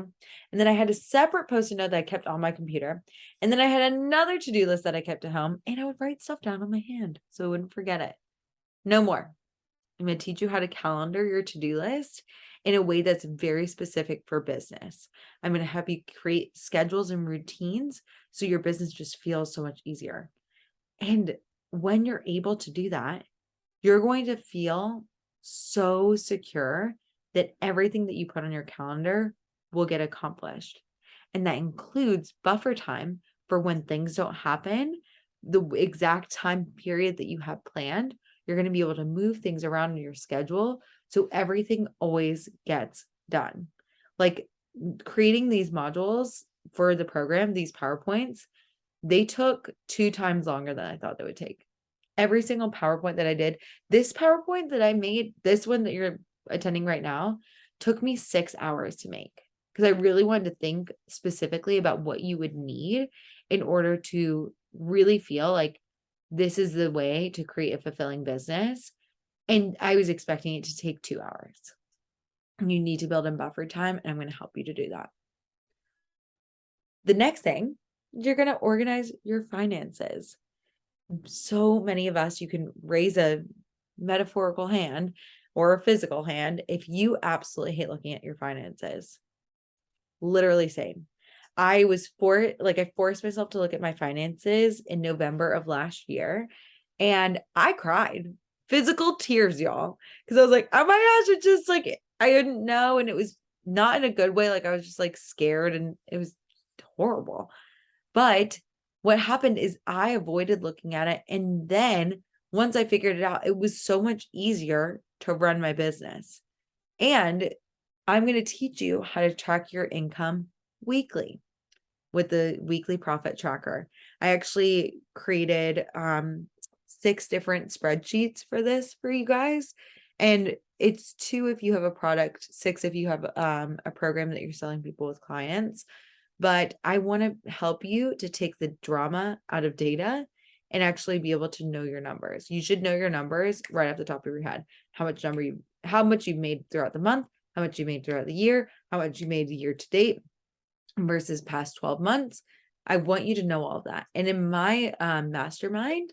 And then I had a separate Post-it note that I kept on my computer. And then I had another to-do list that I kept at home, and I would write stuff down on my hand so I wouldn't forget it. No more. I'm going to teach you how to calendar your to-do list in a way that's very specific for business. I'm going to help you create schedules and routines so your business just feels so much easier. And when you're able to do that, you're going to feel so secure that everything that you put on your calendar will get accomplished. And that includes buffer time for when things don't happen, the exact time period that you have planned. You're going to be able to move things around in your schedule so everything always gets done. Like creating these modules for the program, these PowerPoints, they took 2 times longer than I thought they would take. Every single PowerPoint that I did, this PowerPoint that I made, this one that you're attending right now, took me 6 hours to make because I really wanted to think specifically about what you would need in order to really feel like this is the way to create a fulfilling business. And I was expecting it to take 2 hours. You need to build in buffer time, and I'm going to help you to do that. The next thing, you're going to organize your finances. So many of us, you can raise a metaphorical hand or a physical hand if you absolutely hate looking at your finances. Literally same. I forced myself to look at my finances in November of last year, and I cried physical tears, y'all, because I was like, oh my gosh, it just like, I didn't know. And it was not in a good way. Like I was just like scared and it was horrible. But what happened is I avoided looking at it. And then once I figured it out, it was so much easier to run my business. And I'm going to teach you how to track your income weekly with the weekly profit tracker. I actually created 6 different spreadsheets for this for you guys. And it's 2 if you have a product, 6 if you have a program that you're selling people with clients. But I want to help you to take the drama out of data and actually be able to know your numbers. You should know your numbers right off the top of your head. How much you've made throughout the month, how much you made throughout the year, how much you made year to date versus past 12 months. I want you to know all of that. And in my mastermind,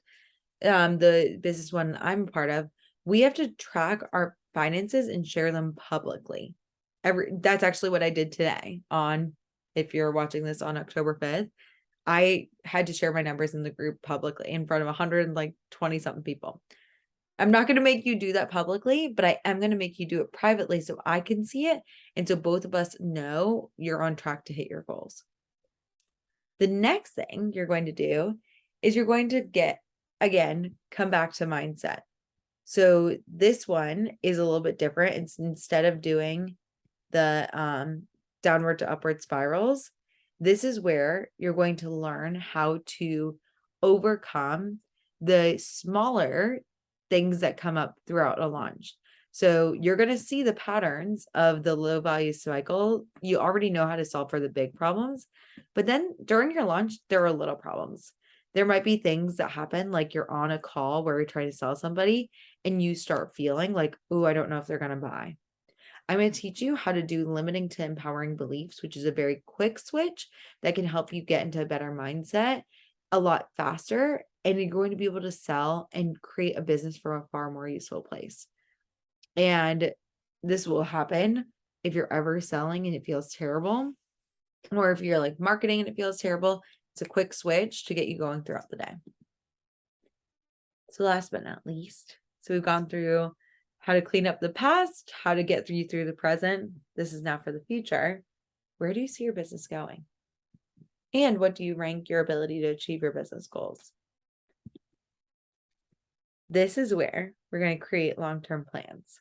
the business one I'm a part of, we have to track our finances and share them publicly. That's actually what I did today if you're watching this on October 5th, I had to share my numbers in the group publicly in front of 120 something people. I'm not going to make you do that publicly, but I am going to make you do it privately so I can see it. And so both of us know you're on track to hit your goals. The next thing you're going to do is you're going to come back to mindset. So this one is a little bit different. It's instead of doing the downward to upward spirals, this is where you're going to learn how to overcome the smaller things that come up throughout a launch. So you're going to see the patterns of the low value cycle. You already know how to solve for the big problems, but then during your launch, there are little problems. There might be things that happen, like you're on a call where you're trying to sell somebody and you start feeling like, oh, I don't know if they're going to buy. I'm going to teach you how to do limiting to empowering beliefs, which is a very quick switch that can help you get into a better mindset a lot faster. And you're going to be able to sell and create a business from a far more useful place. And this will happen if you're ever selling and it feels terrible, or if you're like marketing and it feels terrible. It's a quick switch to get you going throughout the day. So last but not least, so we've gone through how to clean up the past, how to get you through the present. This is now for the future. Where do you see your business going? And what do you rank your ability to achieve your business goals? This is where we're going to create long-term plans.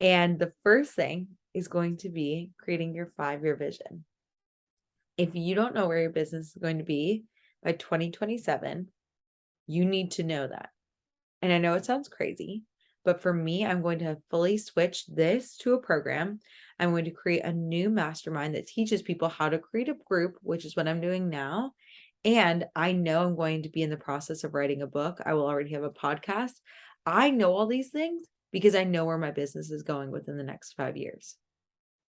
And the first thing is going to be creating your 5-year vision. If you don't know where your business is going to be by 2027, you need to know that. And I know it sounds crazy, but for me, I'm going to have fully switched this to a program. I'm going to create a new mastermind that teaches people how to create a group, which is what I'm doing now. And I know I'm going to be in the process of writing a book. I will already have a podcast. I know all these things because I know where my business is going within the next 5 years.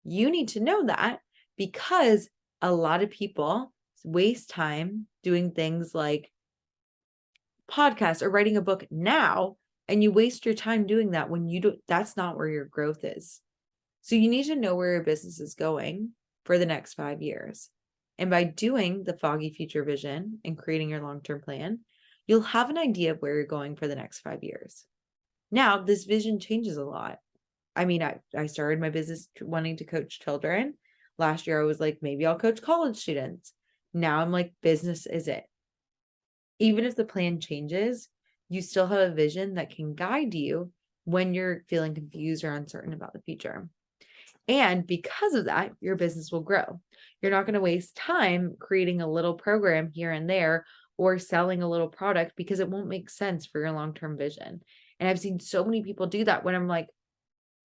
You need to know that because a lot of people waste time doing things like podcasts or writing a book now And you waste your time doing that when that's not where your growth is. So you need to know where your business is going for the next 5 years. And by doing the foggy future vision and creating your long-term plan, you'll have an idea of where you're going for the next 5 years. Now, this vision changes a lot. I mean, I started my business wanting to coach children. Last year, I was like, maybe I'll coach college students. Now I'm like, business is it. Even if the plan changes, you still have a vision that can guide you when you're feeling confused or uncertain about the future. And because of that, your business will grow. You're not going to waste time creating a little program here and there or selling a little product because it won't make sense for your long-term vision. And I've seen so many people do that when I'm like,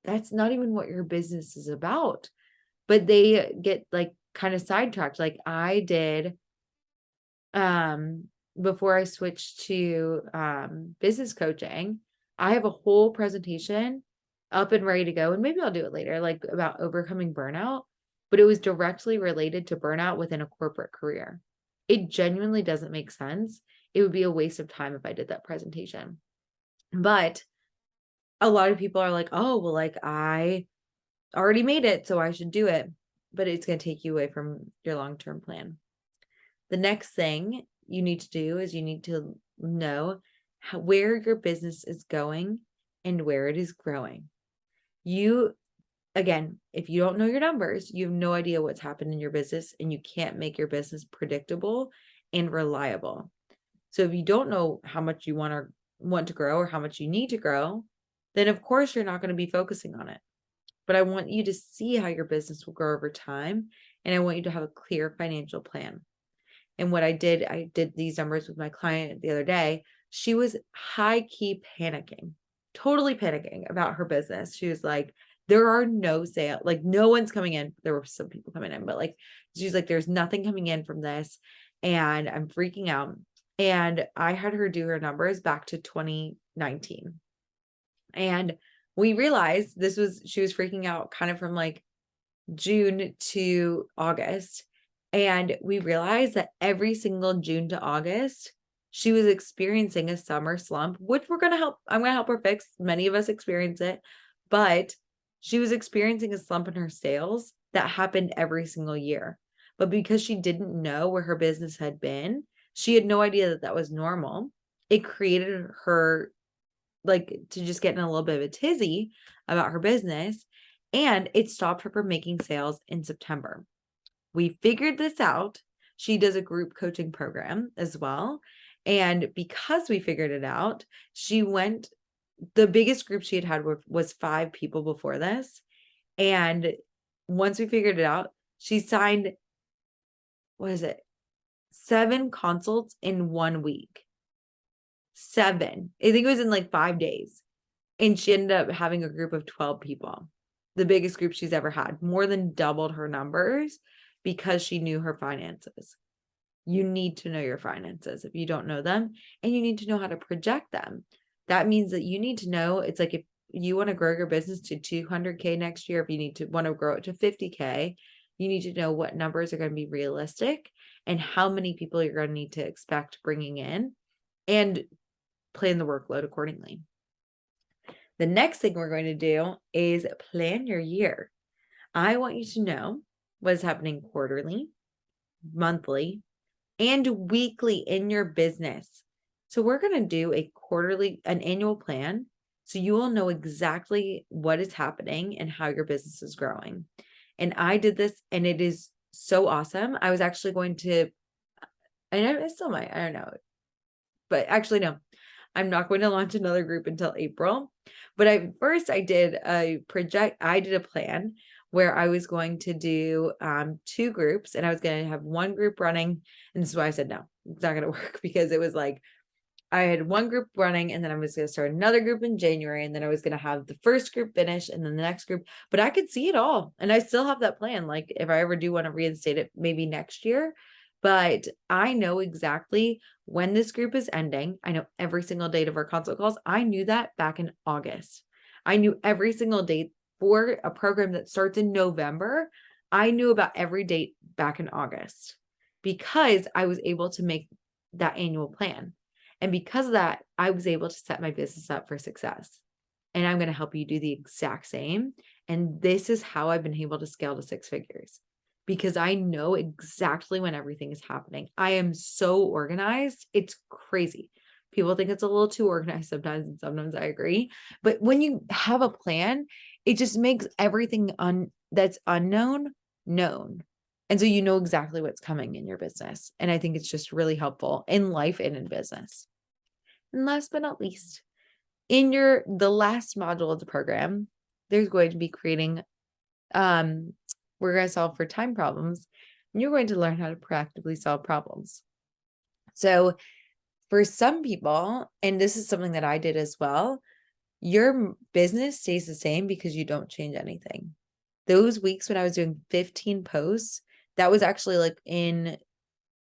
that's not even what your business is about. But they get like kind of sidetracked. Like I did before I switched to business coaching. I have a whole presentation up and ready to go. And maybe I'll do it later, like about overcoming burnout, but it was directly related to burnout within a corporate career. It genuinely doesn't make sense. It would be a waste of time if I did that presentation. But a lot of people are like, oh, well, like I already made it, so I should do it. But it's going to take you away from your long-term plan. The next thing you need to do is you need to know where your business is going and where it is growing. Again, if you don't know your numbers, you have no idea what's happened in your business, and you can't make your business predictable and reliable. So if you don't know how much you want to grow or how much you need to grow, then of course you're not going to be focusing on it. But I want you to see how your business will grow over time, and I want you to have a clear financial plan. And what I did these numbers with my client the other day. She was high key panicking, totally panicking about her business. She was like, there are no sales, like no one's coming in. There were some people coming in, but like, she's like, there's nothing coming in from this. And I'm freaking out. And I had her do her numbers back to 2019. And we realized she was freaking out kind of from like June to August. And we realized that every single June to August, she was experiencing a summer slump, which I'm going to help her fix. Many of us experience it, but she was experiencing a slump in her sales that happened every single year. But because she didn't know where her business had been, she had no idea that that was normal. It created her like to just get in a little bit of a tizzy about her business. And it stopped her from making sales in September. We figured this out. She does a group coaching program as well. And because we figured it out, the biggest group she had was 5 people before this. And once we figured it out, she signed, 7 consults in 1 week. 7. I think it was in like 5 days. And she ended up having a group of 12 people. The biggest group she's ever had, more than doubled her numbers because she knew her finances. You need to know your finances if you don't know them, and you need to know how to project them. That means that you need to know, it's like if you want to grow your business to 200K next year, if you want to grow it to 50K, you need to know what numbers are going to be realistic and how many people you're going to need to expect bringing in, and plan the workload accordingly. The next thing we're going to do is plan your year. I want you to know what is happening quarterly, monthly, and weekly in your business. So we're going to do an annual plan, so you will know exactly what is happening and how your business is growing. And I did this, and it is so awesome. I was actually going to, and I still might, I don't know, but actually, no, I'm not going to launch another group until April. But I did a plan where I was going to do 2 groups, and I was going to have 1 group running. And this is why I said, no, it's not going to work, because it was like, I had 1 group running, and then I was going to start another group in January. And then I was going to have the first group finish and then the next group, but I could see it all. And I still have that plan. Like if I ever do want to reinstate it, maybe next year, but I know exactly when this group is ending. I know every single date of our consult calls. I knew that back in August. I knew every single date for a program that starts in November. I knew about every date back in August because I was able to make that annual plan. And because of that, I was able to set my business up for success. And I'm going to help you do the exact same. And this is how I've been able to scale to 6 figures, because I know exactly when everything is happening. I am so organized. It's crazy. People think it's a little too organized sometimes, and sometimes I agree. But when you have a plan, it just makes everything that's unknown known. And so you know exactly what's coming in your business. And I think it's just really helpful in life and in business. And last but not least, in the last module of the program, there's going to be creating, we're going to solve for time problems, and you're going to learn how to proactively solve problems. So for some people, and this is something that I did as well, your business stays the same because you don't change anything. Those weeks when I was doing 15 posts, that was actually like in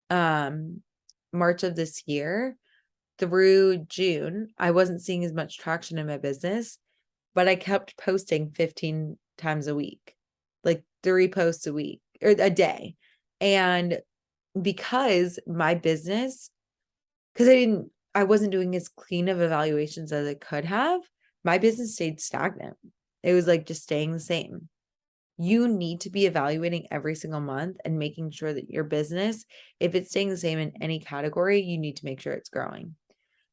March of this year through June, I wasn't seeing as much traction in my business, but I kept posting 15 times a week, like 3 posts a week or a day. And because my business, because I wasn't doing as clean of evaluations as I could have, my business stayed stagnant. It was like just staying the same. You need to be evaluating every single month and making sure that your business, if it's staying the same in any category, you need to make sure it's growing.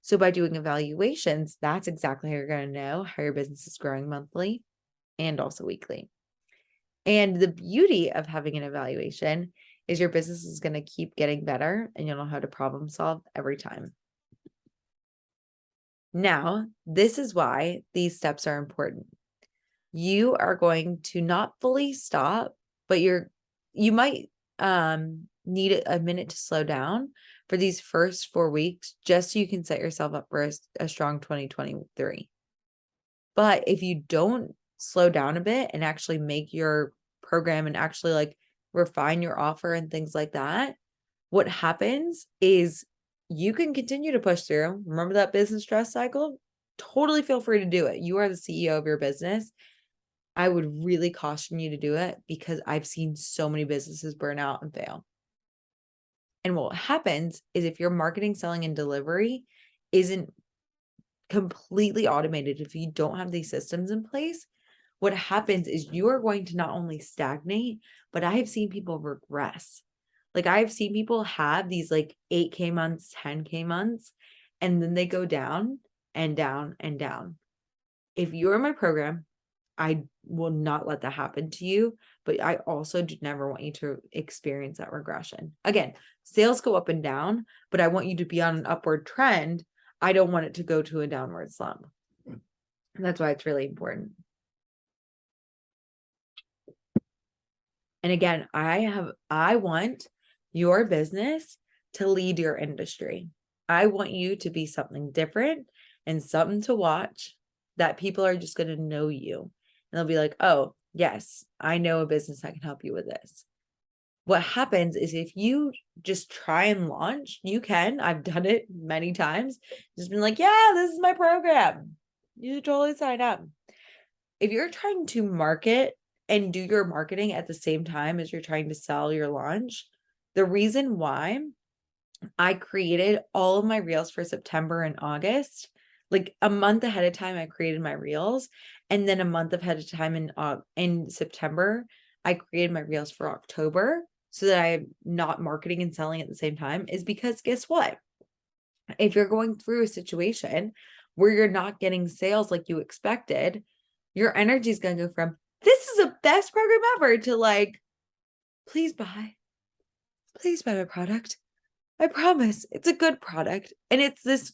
So by doing evaluations, that's exactly how you're going to know how your business is growing monthly and also weekly. And the beauty of having an evaluation is your business is going to keep getting better and you'll know how to problem solve every time. Now, this is why these steps are important. You are going to not fully stop, but you might need a minute to slow down for these first 4 weeks, just so you can set yourself up for a strong 2023. But if you don't slow down a bit and actually make your program and actually like refine your offer and things like that, what happens is you can continue to push through. Remember that business stress cycle? Totally feel free to do it. You are the CEO of your business. I would really caution you to do it because I've seen so many businesses burn out and fail. And what happens is if your marketing, selling, and delivery isn't completely automated, if you don't have these systems in place, what happens is you are going to not only stagnate, but I have seen people regress. Like I've seen people have these like 8K months, 10K months, and then they go down and down and down. If you're in my program, I will not let that happen to you, but I also do never want you to experience that regression. Again, sales go up and down, but I want you to be on an upward trend. I don't want it to go to a downward slump. And that's why it's really important. And again, I want your business to lead your industry. I want you to be something different and something to watch that people are just going to know you. And they'll be like, oh, yes, I know a business that can help you with this. What happens is if you just try and launch, you can. I've done it many times. Just been like, yeah, this is my program. You should totally sign up. If you're trying to market and do your marketing at the same time as you're trying to sell your launch, the reason why I created all of my reels for September and August, like a month ahead of time, I created my reels. And then a month ahead of time in September, I created my reels for October so that I'm not marketing and selling at the same time, is because guess what? If you're going through a situation where you're not getting sales like you expected, your energy is going to go from, this is the best program ever, to like, please buy my product. I promise it's a good product. And it's this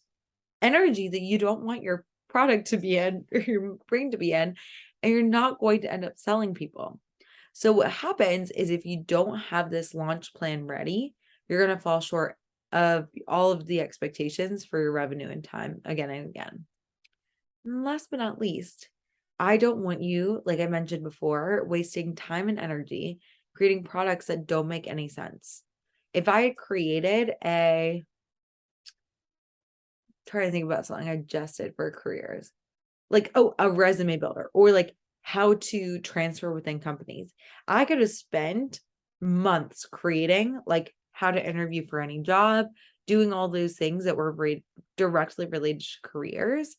energy that you don't want your product to be in or your brain to be in, and you're not going to end up selling people. So what happens is if you don't have this launch plan ready, you're going to fall short of all of the expectations for your revenue and time again and again. And last but not least, I don't want you, like I mentioned before, wasting time and energy creating products that don't make any sense. If I had created trying to think about something I just did for careers, like, a resume builder, or like how to transfer within companies, I could have spent months creating like how to interview for any job, doing all those things that were directly related to careers,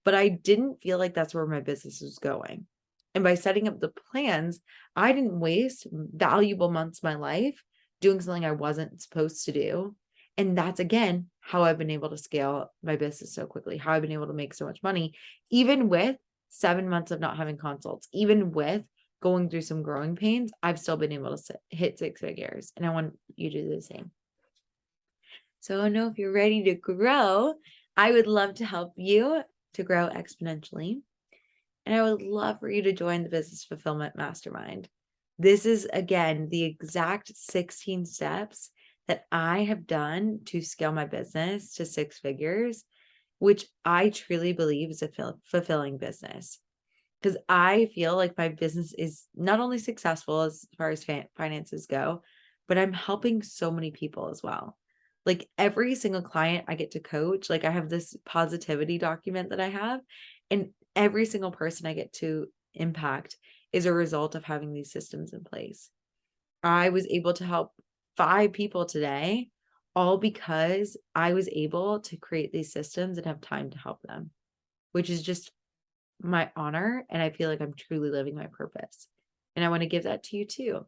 but I didn't feel like that's where my business was going. And by setting up the plans, I didn't waste valuable months of my life doing something I wasn't supposed to do. And that's again how I've been able to scale my business so quickly, how I've been able to make so much money, even with 7 months of not having consults, even with going through some growing pains, I've still been able to hit 6 figures. And I want you to do the same. So I know if you're ready to grow, I would love to help you to grow exponentially. And I would love for you to join the Business Fulfillment Mastermind. This is, again, the exact 16 steps that I have done to scale my business to 6 figures, which I truly believe is a fulfilling business. Because I feel like my business is not only successful as far as finances go, but I'm helping so many people as well. Like every single client I get to coach, like I have this positivity document that I have, and every single person I get to impact is a result of having these systems in place. I was able to help 5 people today, all because I was able to create these systems and have time to help them, which is just my honor. And I feel like I'm truly living my purpose. And I want to give that to you too.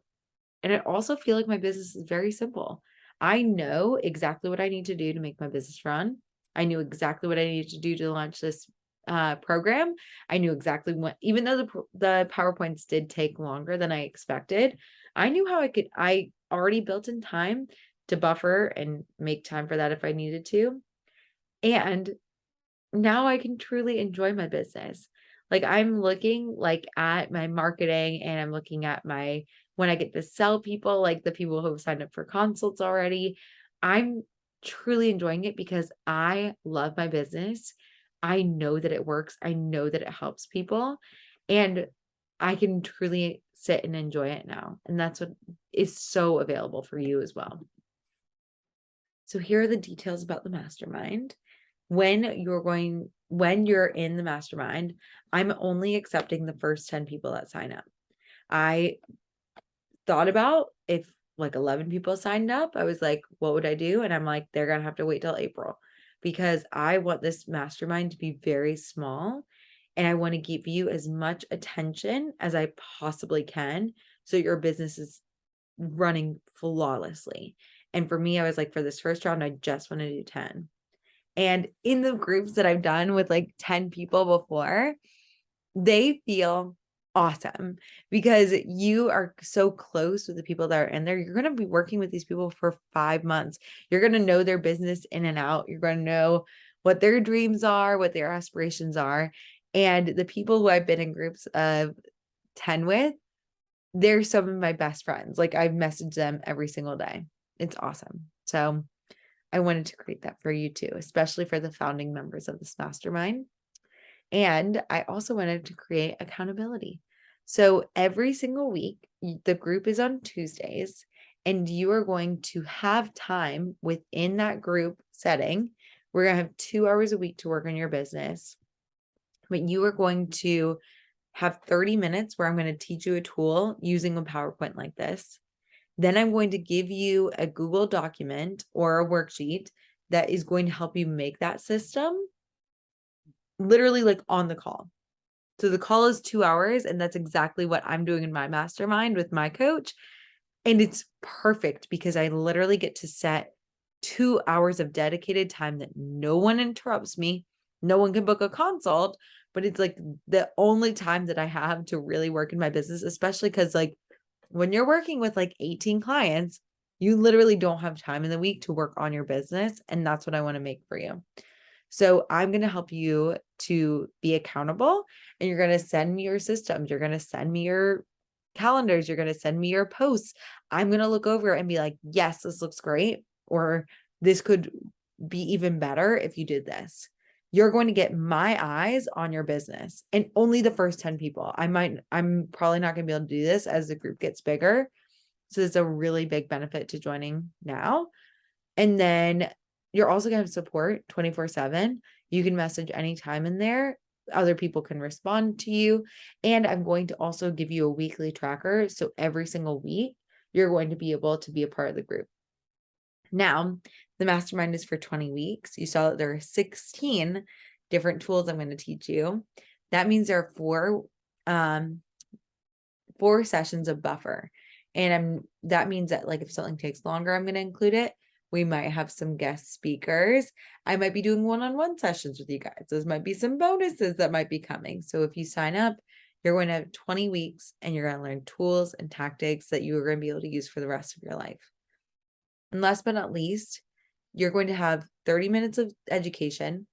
And I also feel like my business is very simple. I know exactly what I need to do to make my business run. I knew exactly what I needed to do to launch this program. I knew exactly what, even though the PowerPoints did take longer than I expected, I knew how I already built in time to buffer and make time for that if I needed to. And now I can truly enjoy my business. Like I'm looking like at my marketing and I'm looking at my, when I get to sell people, like the people who have signed up for consults already, I'm truly enjoying it because I love my business. I know that it works. I know that it helps people, and I can truly sit and enjoy it now. And that's what is so available for you as well. So here are the details about the mastermind. When you're in the mastermind, I'm only accepting the first 10 people that sign up. I thought about if like 11 people signed up, I was like, what would I do? And I'm like, they're going to have to wait till April because I want this mastermind to be very small and I want to give you as much attention as I possibly can so your business is running flawlessly. And for me, I was like, for this first round, I just want to do 10. And in the groups that I've done with like 10 people before, they feel awesome because you are so close with the people that are in there. You're going to be working with these people for 5 months. You're going to know their business in and out. You're going to know what their dreams are, what their aspirations are. And the people who I've been in groups of 10 with, they're some of my best friends. Like I've messaged them every single day. It's awesome. So I wanted to create that for you too, especially for the founding members of this mastermind. And I also wanted to create accountability. So every single week, the group is on Tuesdays, and you are going to have time within that group setting. We're going to have 2 hours a week to work on your business, but you are going to have 30 minutes where I'm going to teach you a tool using a PowerPoint like this. Then I'm going to give you a Google document or a worksheet that is going to help you make that system literally like on the call. So the call is 2 hours, and that's exactly what I'm doing in my mastermind with my coach. And it's perfect because I literally get to set 2 hours of dedicated time that no one interrupts me. No one can book a consult, but it's like the only time that I have to really work in my business, especially because like when you're working with like 18 clients, you literally don't have time in the week to work on your business. And that's what I want to make for you. So I'm going to help you to be accountable, and you're going to send me your systems. You're going to send me your calendars. You're going to send me your posts. I'm going to look over and be like, yes, this looks great. Or this could be even better if you did this. You're going to get my eyes on your business, and only the first 10 people. I'm probably not going to be able to do this as the group gets bigger. So it's a really big benefit to joining now. And then you're also going to have support 24/7. You can message anytime in there. Other people can respond to you. And I'm going to also give you a weekly tracker. So every single week, you're going to be able to be a part of the group. Now, the mastermind is for 20 weeks. You saw that there are 16 different tools I'm going to teach you. That means there are four sessions of buffer. And that means that like if something takes longer, I'm going to include it. We might have some guest speakers. I might be doing one-on-one sessions with you guys. Those might be some bonuses that might be coming. So if you sign up, you're going to have 20 weeks and you're going to learn tools and tactics that you are going to be able to use for the rest of your life. And last but not least, you're going to have 30 minutes of education,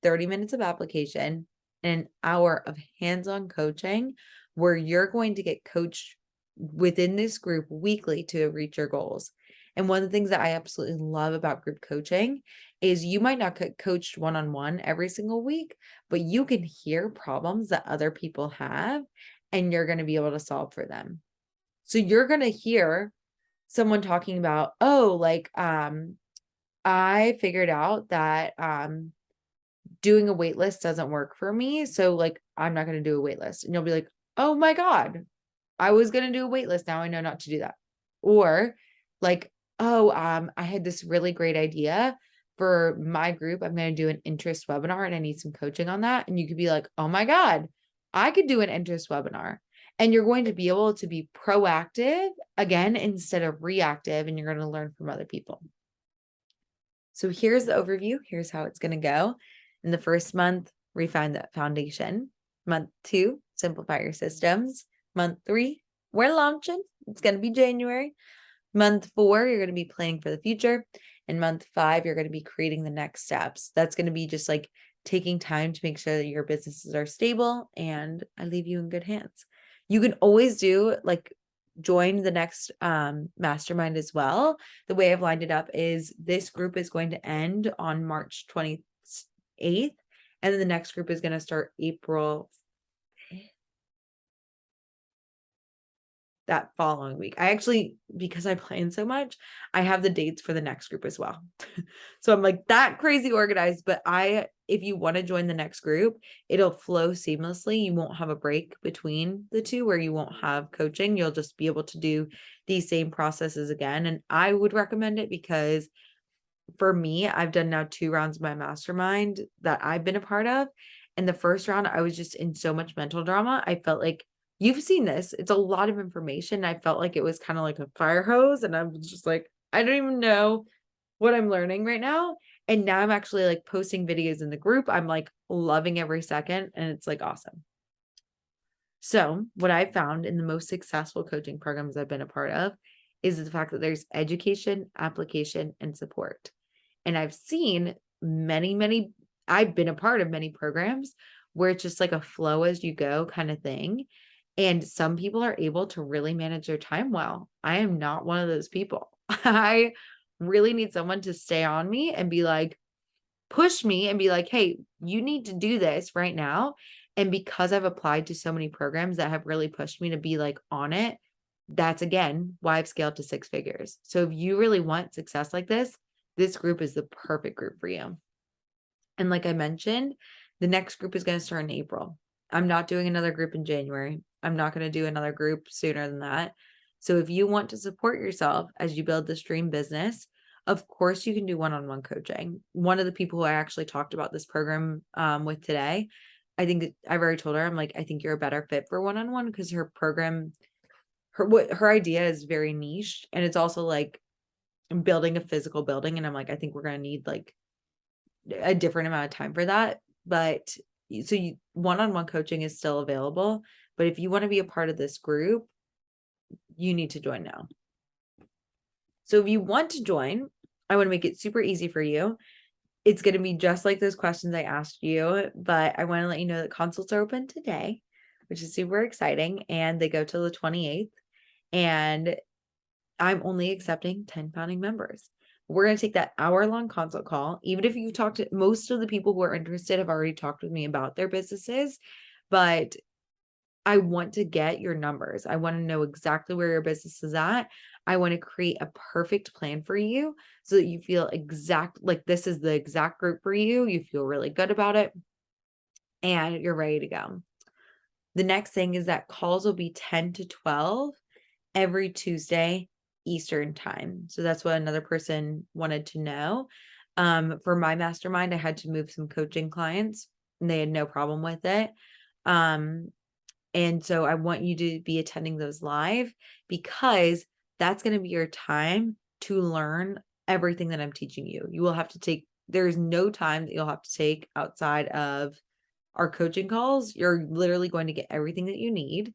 30 minutes of application, and an hour of hands-on coaching where you're going to get coached within this group weekly to reach your goals. And one of the things that I absolutely love about group coaching is you might not get coached one-on-one every single week, but you can hear problems that other people have, and you're going to be able to solve for them. So you're going to hear someone talking about, oh, like, I figured out that, doing a wait list doesn't work for me. So like, I'm not going to do a wait list. And you'll be like, oh my God, I was going to do a wait list. Now I know not to do that. Or like, oh, I had this really great idea for my group. I'm going to do an interest webinar and I need some coaching on that. And you could be like, oh my God, I could do an interest webinar. And you're going to be able to be proactive again, instead of reactive, and you're going to learn from other people. So here's the overview. Here's how it's going to go. In the first month, refine that foundation. Month 2, simplify your systems. Month 3, we're launching. It's going to be January. Month 4, you're going to be planning for the future. And month 5, you're going to be creating the next steps. That's going to be just like taking time to make sure that your businesses are stable, and I leave you in good hands. You can always do like join the next mastermind as well. The way I've lined it up is this group is going to end on March 28th, and then the next group is going to start April that following week. I actually, because I plan so much, I have the dates for the next group as well. So I'm like that crazy organized, but if you want to join the next group, it'll flow seamlessly. You won't have a break between the two where you won't have coaching. You'll just be able to do these same processes again. And I would recommend it because for me, I've done now 2 rounds of my mastermind that I've been a part of. And the first round, I was just in so much mental drama. I felt like you've seen this. It's a lot of information. I felt like it was kind of like a fire hose. And I was just like, I don't even know what I'm learning right now. And now I'm actually like posting videos in the group. I'm like loving every second. And it's like awesome. So what I found in the most successful coaching programs I've been a part of is the fact that there's education, application, and support. And I've seen I've been a part of many programs where it's just like a flow as you go kind of thing. And some people are able to really manage their time well. I am not one of those people. I really need someone to stay on me and be like, push me and be like, hey, you need to do this right now. And because I've applied to so many programs that have really pushed me to be like on it, that's again why I've scaled to 6 figures. So if you really want success like this group is the perfect group for you. And like I mentioned, the next group is going to start in April. I'm not doing another group in January. I'm not going to do another group sooner than that. So if you want to support yourself as you build this dream business, of course you can do one-on-one coaching. One of the people who I actually talked about this program with today, I think I've already told her, I'm like, I think you're a better fit for one-on-one because her program, her idea is very niche, and it's also like building a physical building. And I'm like, I think we're going to need like a different amount of time for that. But so one-on-one coaching is still available, but if you want to be a part of this group, you need to join now. So if you want to join, I want to make it super easy for you. It's going to be just like those questions I asked you, but I want to let you know that consults are open today, which is super exciting. And they go till the 28th. And I'm only accepting 10 founding members. We're going to take that hour-long consult call. Even if you talk to most of the people who are interested have already talked with me about their businesses, but I want to get your numbers. I want to know exactly where your business is at. I want to create a perfect plan for you so that you feel like this is the exact group for you. You feel really good about it and you're ready to go. The next thing is that calls will be 10 to 12 every Tuesday Eastern time. So that's what another person wanted to know. For my mastermind, I had to move some coaching clients and they had no problem with it. And so I want you to be attending those live because that's going to be your time to learn everything that I'm teaching you. You will have to take, there's no time that you'll have to take outside of our coaching calls. You're literally going to get everything that you need.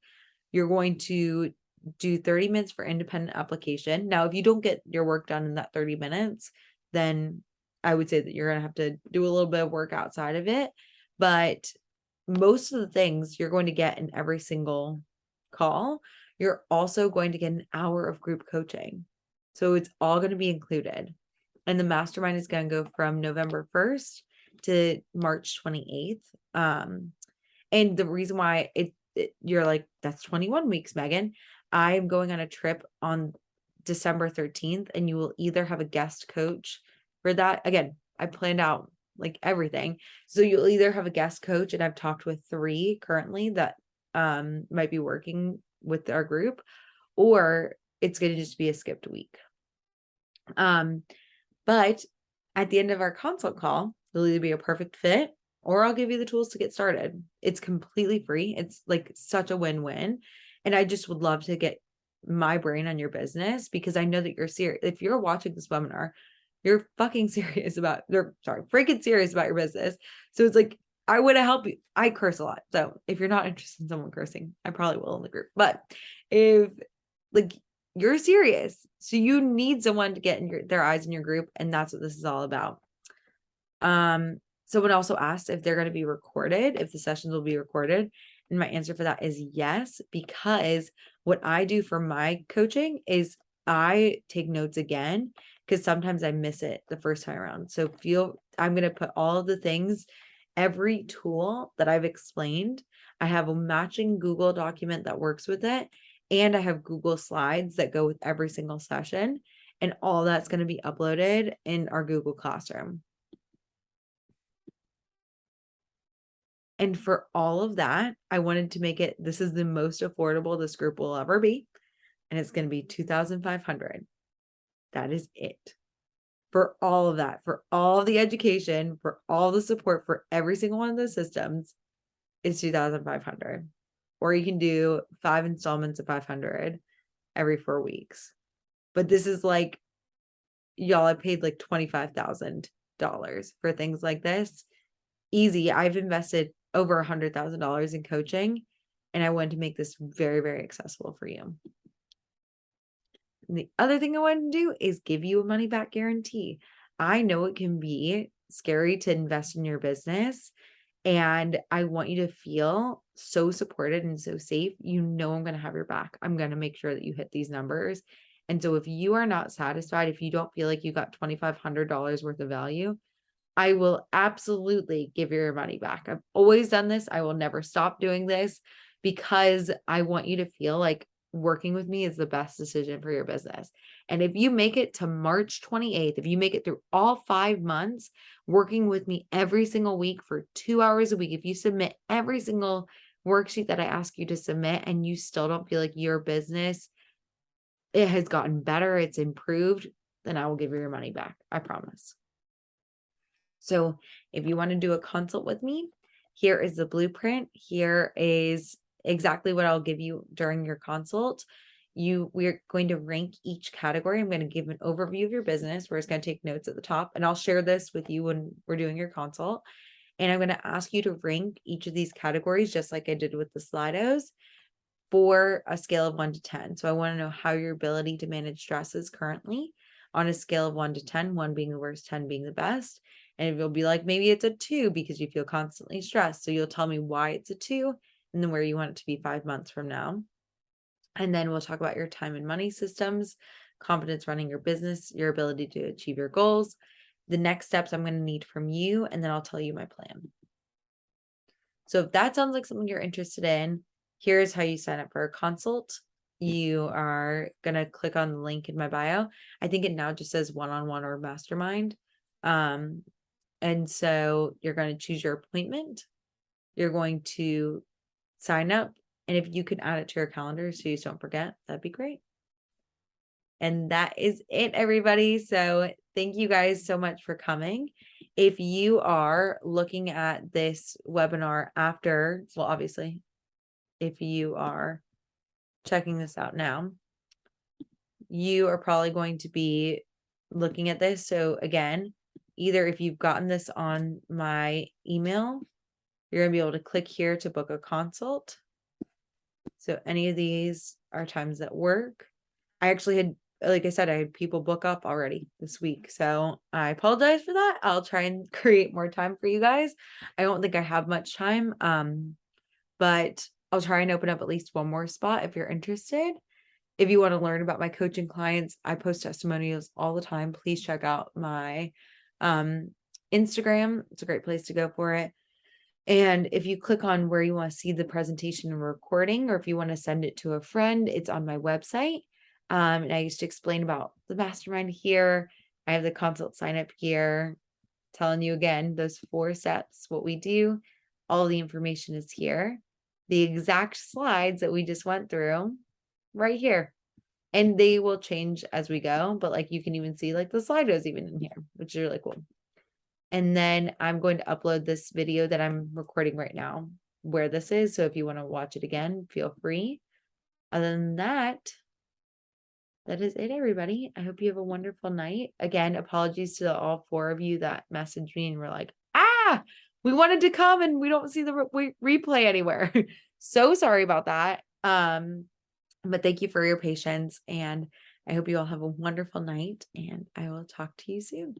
You're going to do 30 minutes for independent application. Now, if you don't get your work done in that 30 minutes, then I would say that you're going to have to do a little bit of work outside of it. But most of the things you're going to get in every single call, you're also going to get an hour of group coaching. So it's all going to be included. And the mastermind is going to go from November 1st to March 28th. And the reason why you're like, that's 21 weeks, Megan. I'm going on a trip on December 13th, and you will either have a guest coach for that. Again, I planned out like everything. So you'll either have a guest coach, and I've talked with 3 currently that might be working with our group, or it's going to just be a skipped week. But at the end of our consult call, it'll either be a perfect fit or I'll give you the tools to get started. It's completely free. It's like such a win-win. And I just would love to get my brain on your business because I know that you're serious. If you're watching this webinar, you're fucking serious about, freaking serious about your business. So it's like, I want to help you. I curse a lot. So if you're not interested in someone cursing, I probably will in the group. But if like you're serious, so you need someone to get in their eyes in your group. And that's what this is all about. Someone also asked if they're going to be recorded, if the sessions will be recorded. And my answer for that is yes, because what I do for my coaching is I take notes again, because sometimes I miss it the first time around. So I'm going to put all of the things, every tool that I've explained. I have a matching Google document that works with it. And I have Google Slides that go with every single session. And all that's going to be uploaded in our Google Classroom. And for all of that, I wanted to make it, this is the most affordable this group will ever be. And it's going to be $2,500. That is it. For all of that, for all the education, for all the support for every single one of those systems, it's $2,500. Or you can do 5 installments of $500 every 4 weeks. But this is like, y'all, I paid like $25,000 for things like this. Easy. I've invested over $100,000 in coaching, and I wanted to make this very, very accessible for you. And the other thing I wanted to do is give you a money back guarantee. I know it can be scary to invest in your business, and I want you to feel so supported and so safe. You know, I'm going to have your back. I'm going to make sure that you hit these numbers. And so if you are not satisfied, if you don't feel like you got $2,500 worth of value, I will absolutely give your money back. I've always done this. I will never stop doing this because I want you to feel like working with me is the best decision for your business. And if you make it to March 28th, if you make it through all 5 months working with me every single week for 2 hours a week, if you submit every single worksheet that I ask you to submit and you still don't feel like your business, it has gotten better, it's improved, then I will give you your money back. I promise. So if you want to do a consult with me, here is the blueprint. Here is exactly what I'll give you during your consult. We're going to rank each category. I'm going to give an overview of your business. We're just going to take notes at the top, and I'll share this with you when we're doing your consult. And I'm going to ask you to rank each of these categories, just like I did with the Slidos, for a scale of 1 to 10. So I want to know how your ability to manage stress is currently on a scale of 1 to 10, 1 being the worst, 10 being the best. And you'll be like, maybe it's a 2 because you feel constantly stressed. So you'll tell me why it's a 2 and then where you want it to be 5 months from now. And then we'll talk about your time and money systems, confidence running your business, your ability to achieve your goals, the next steps I'm going to need from you, and then I'll tell you my plan. So if that sounds like something you're interested in, here's how you sign up for a consult. You are going to click on the link in my bio. I think it now just says one-on-one or mastermind. And so you're going to choose your appointment. You're going to sign up. And if you can add it to your calendar so you don't forget, that'd be great. And that is it, everybody. So thank you guys so much for coming. If you are looking at this webinar after, well, obviously, if you are checking this out now, you are probably going to be looking at this. So again, either if you've gotten this on my email, you're going to be able to click here to book a consult. So any of these are times that work. I actually had, like I said, I had people book up already this week. So I apologize for that. I'll try and create more time for you guys. I don't think I have much time. But I'll try and open up at least one more spot if you're interested. If you want to learn about my coaching clients, I post testimonials all the time. Please check out my Instagram. It's a great place to go for it. And if you click on where you want to see the presentation and recording, or if you want to send it to a friend, it's on my website. And I used to explain about the mastermind here. I have the consult sign up here, telling you again, those 4 steps, what we do, all the information is here. The exact slides that we just went through right here. And they will change as we go, but like you can even see like the sliders even in here, which is really cool. And then I'm going to upload this video that I'm recording right now where this is. So if you want to watch it again, feel free. Other than that, that is it, everybody. I hope you have a wonderful night. Again, apologies to all 4 of you that messaged me and were like, we wanted to come and we don't see the replay anywhere. So sorry about that. But thank you for your patience, and I hope you all have a wonderful night, and I will talk to you soon.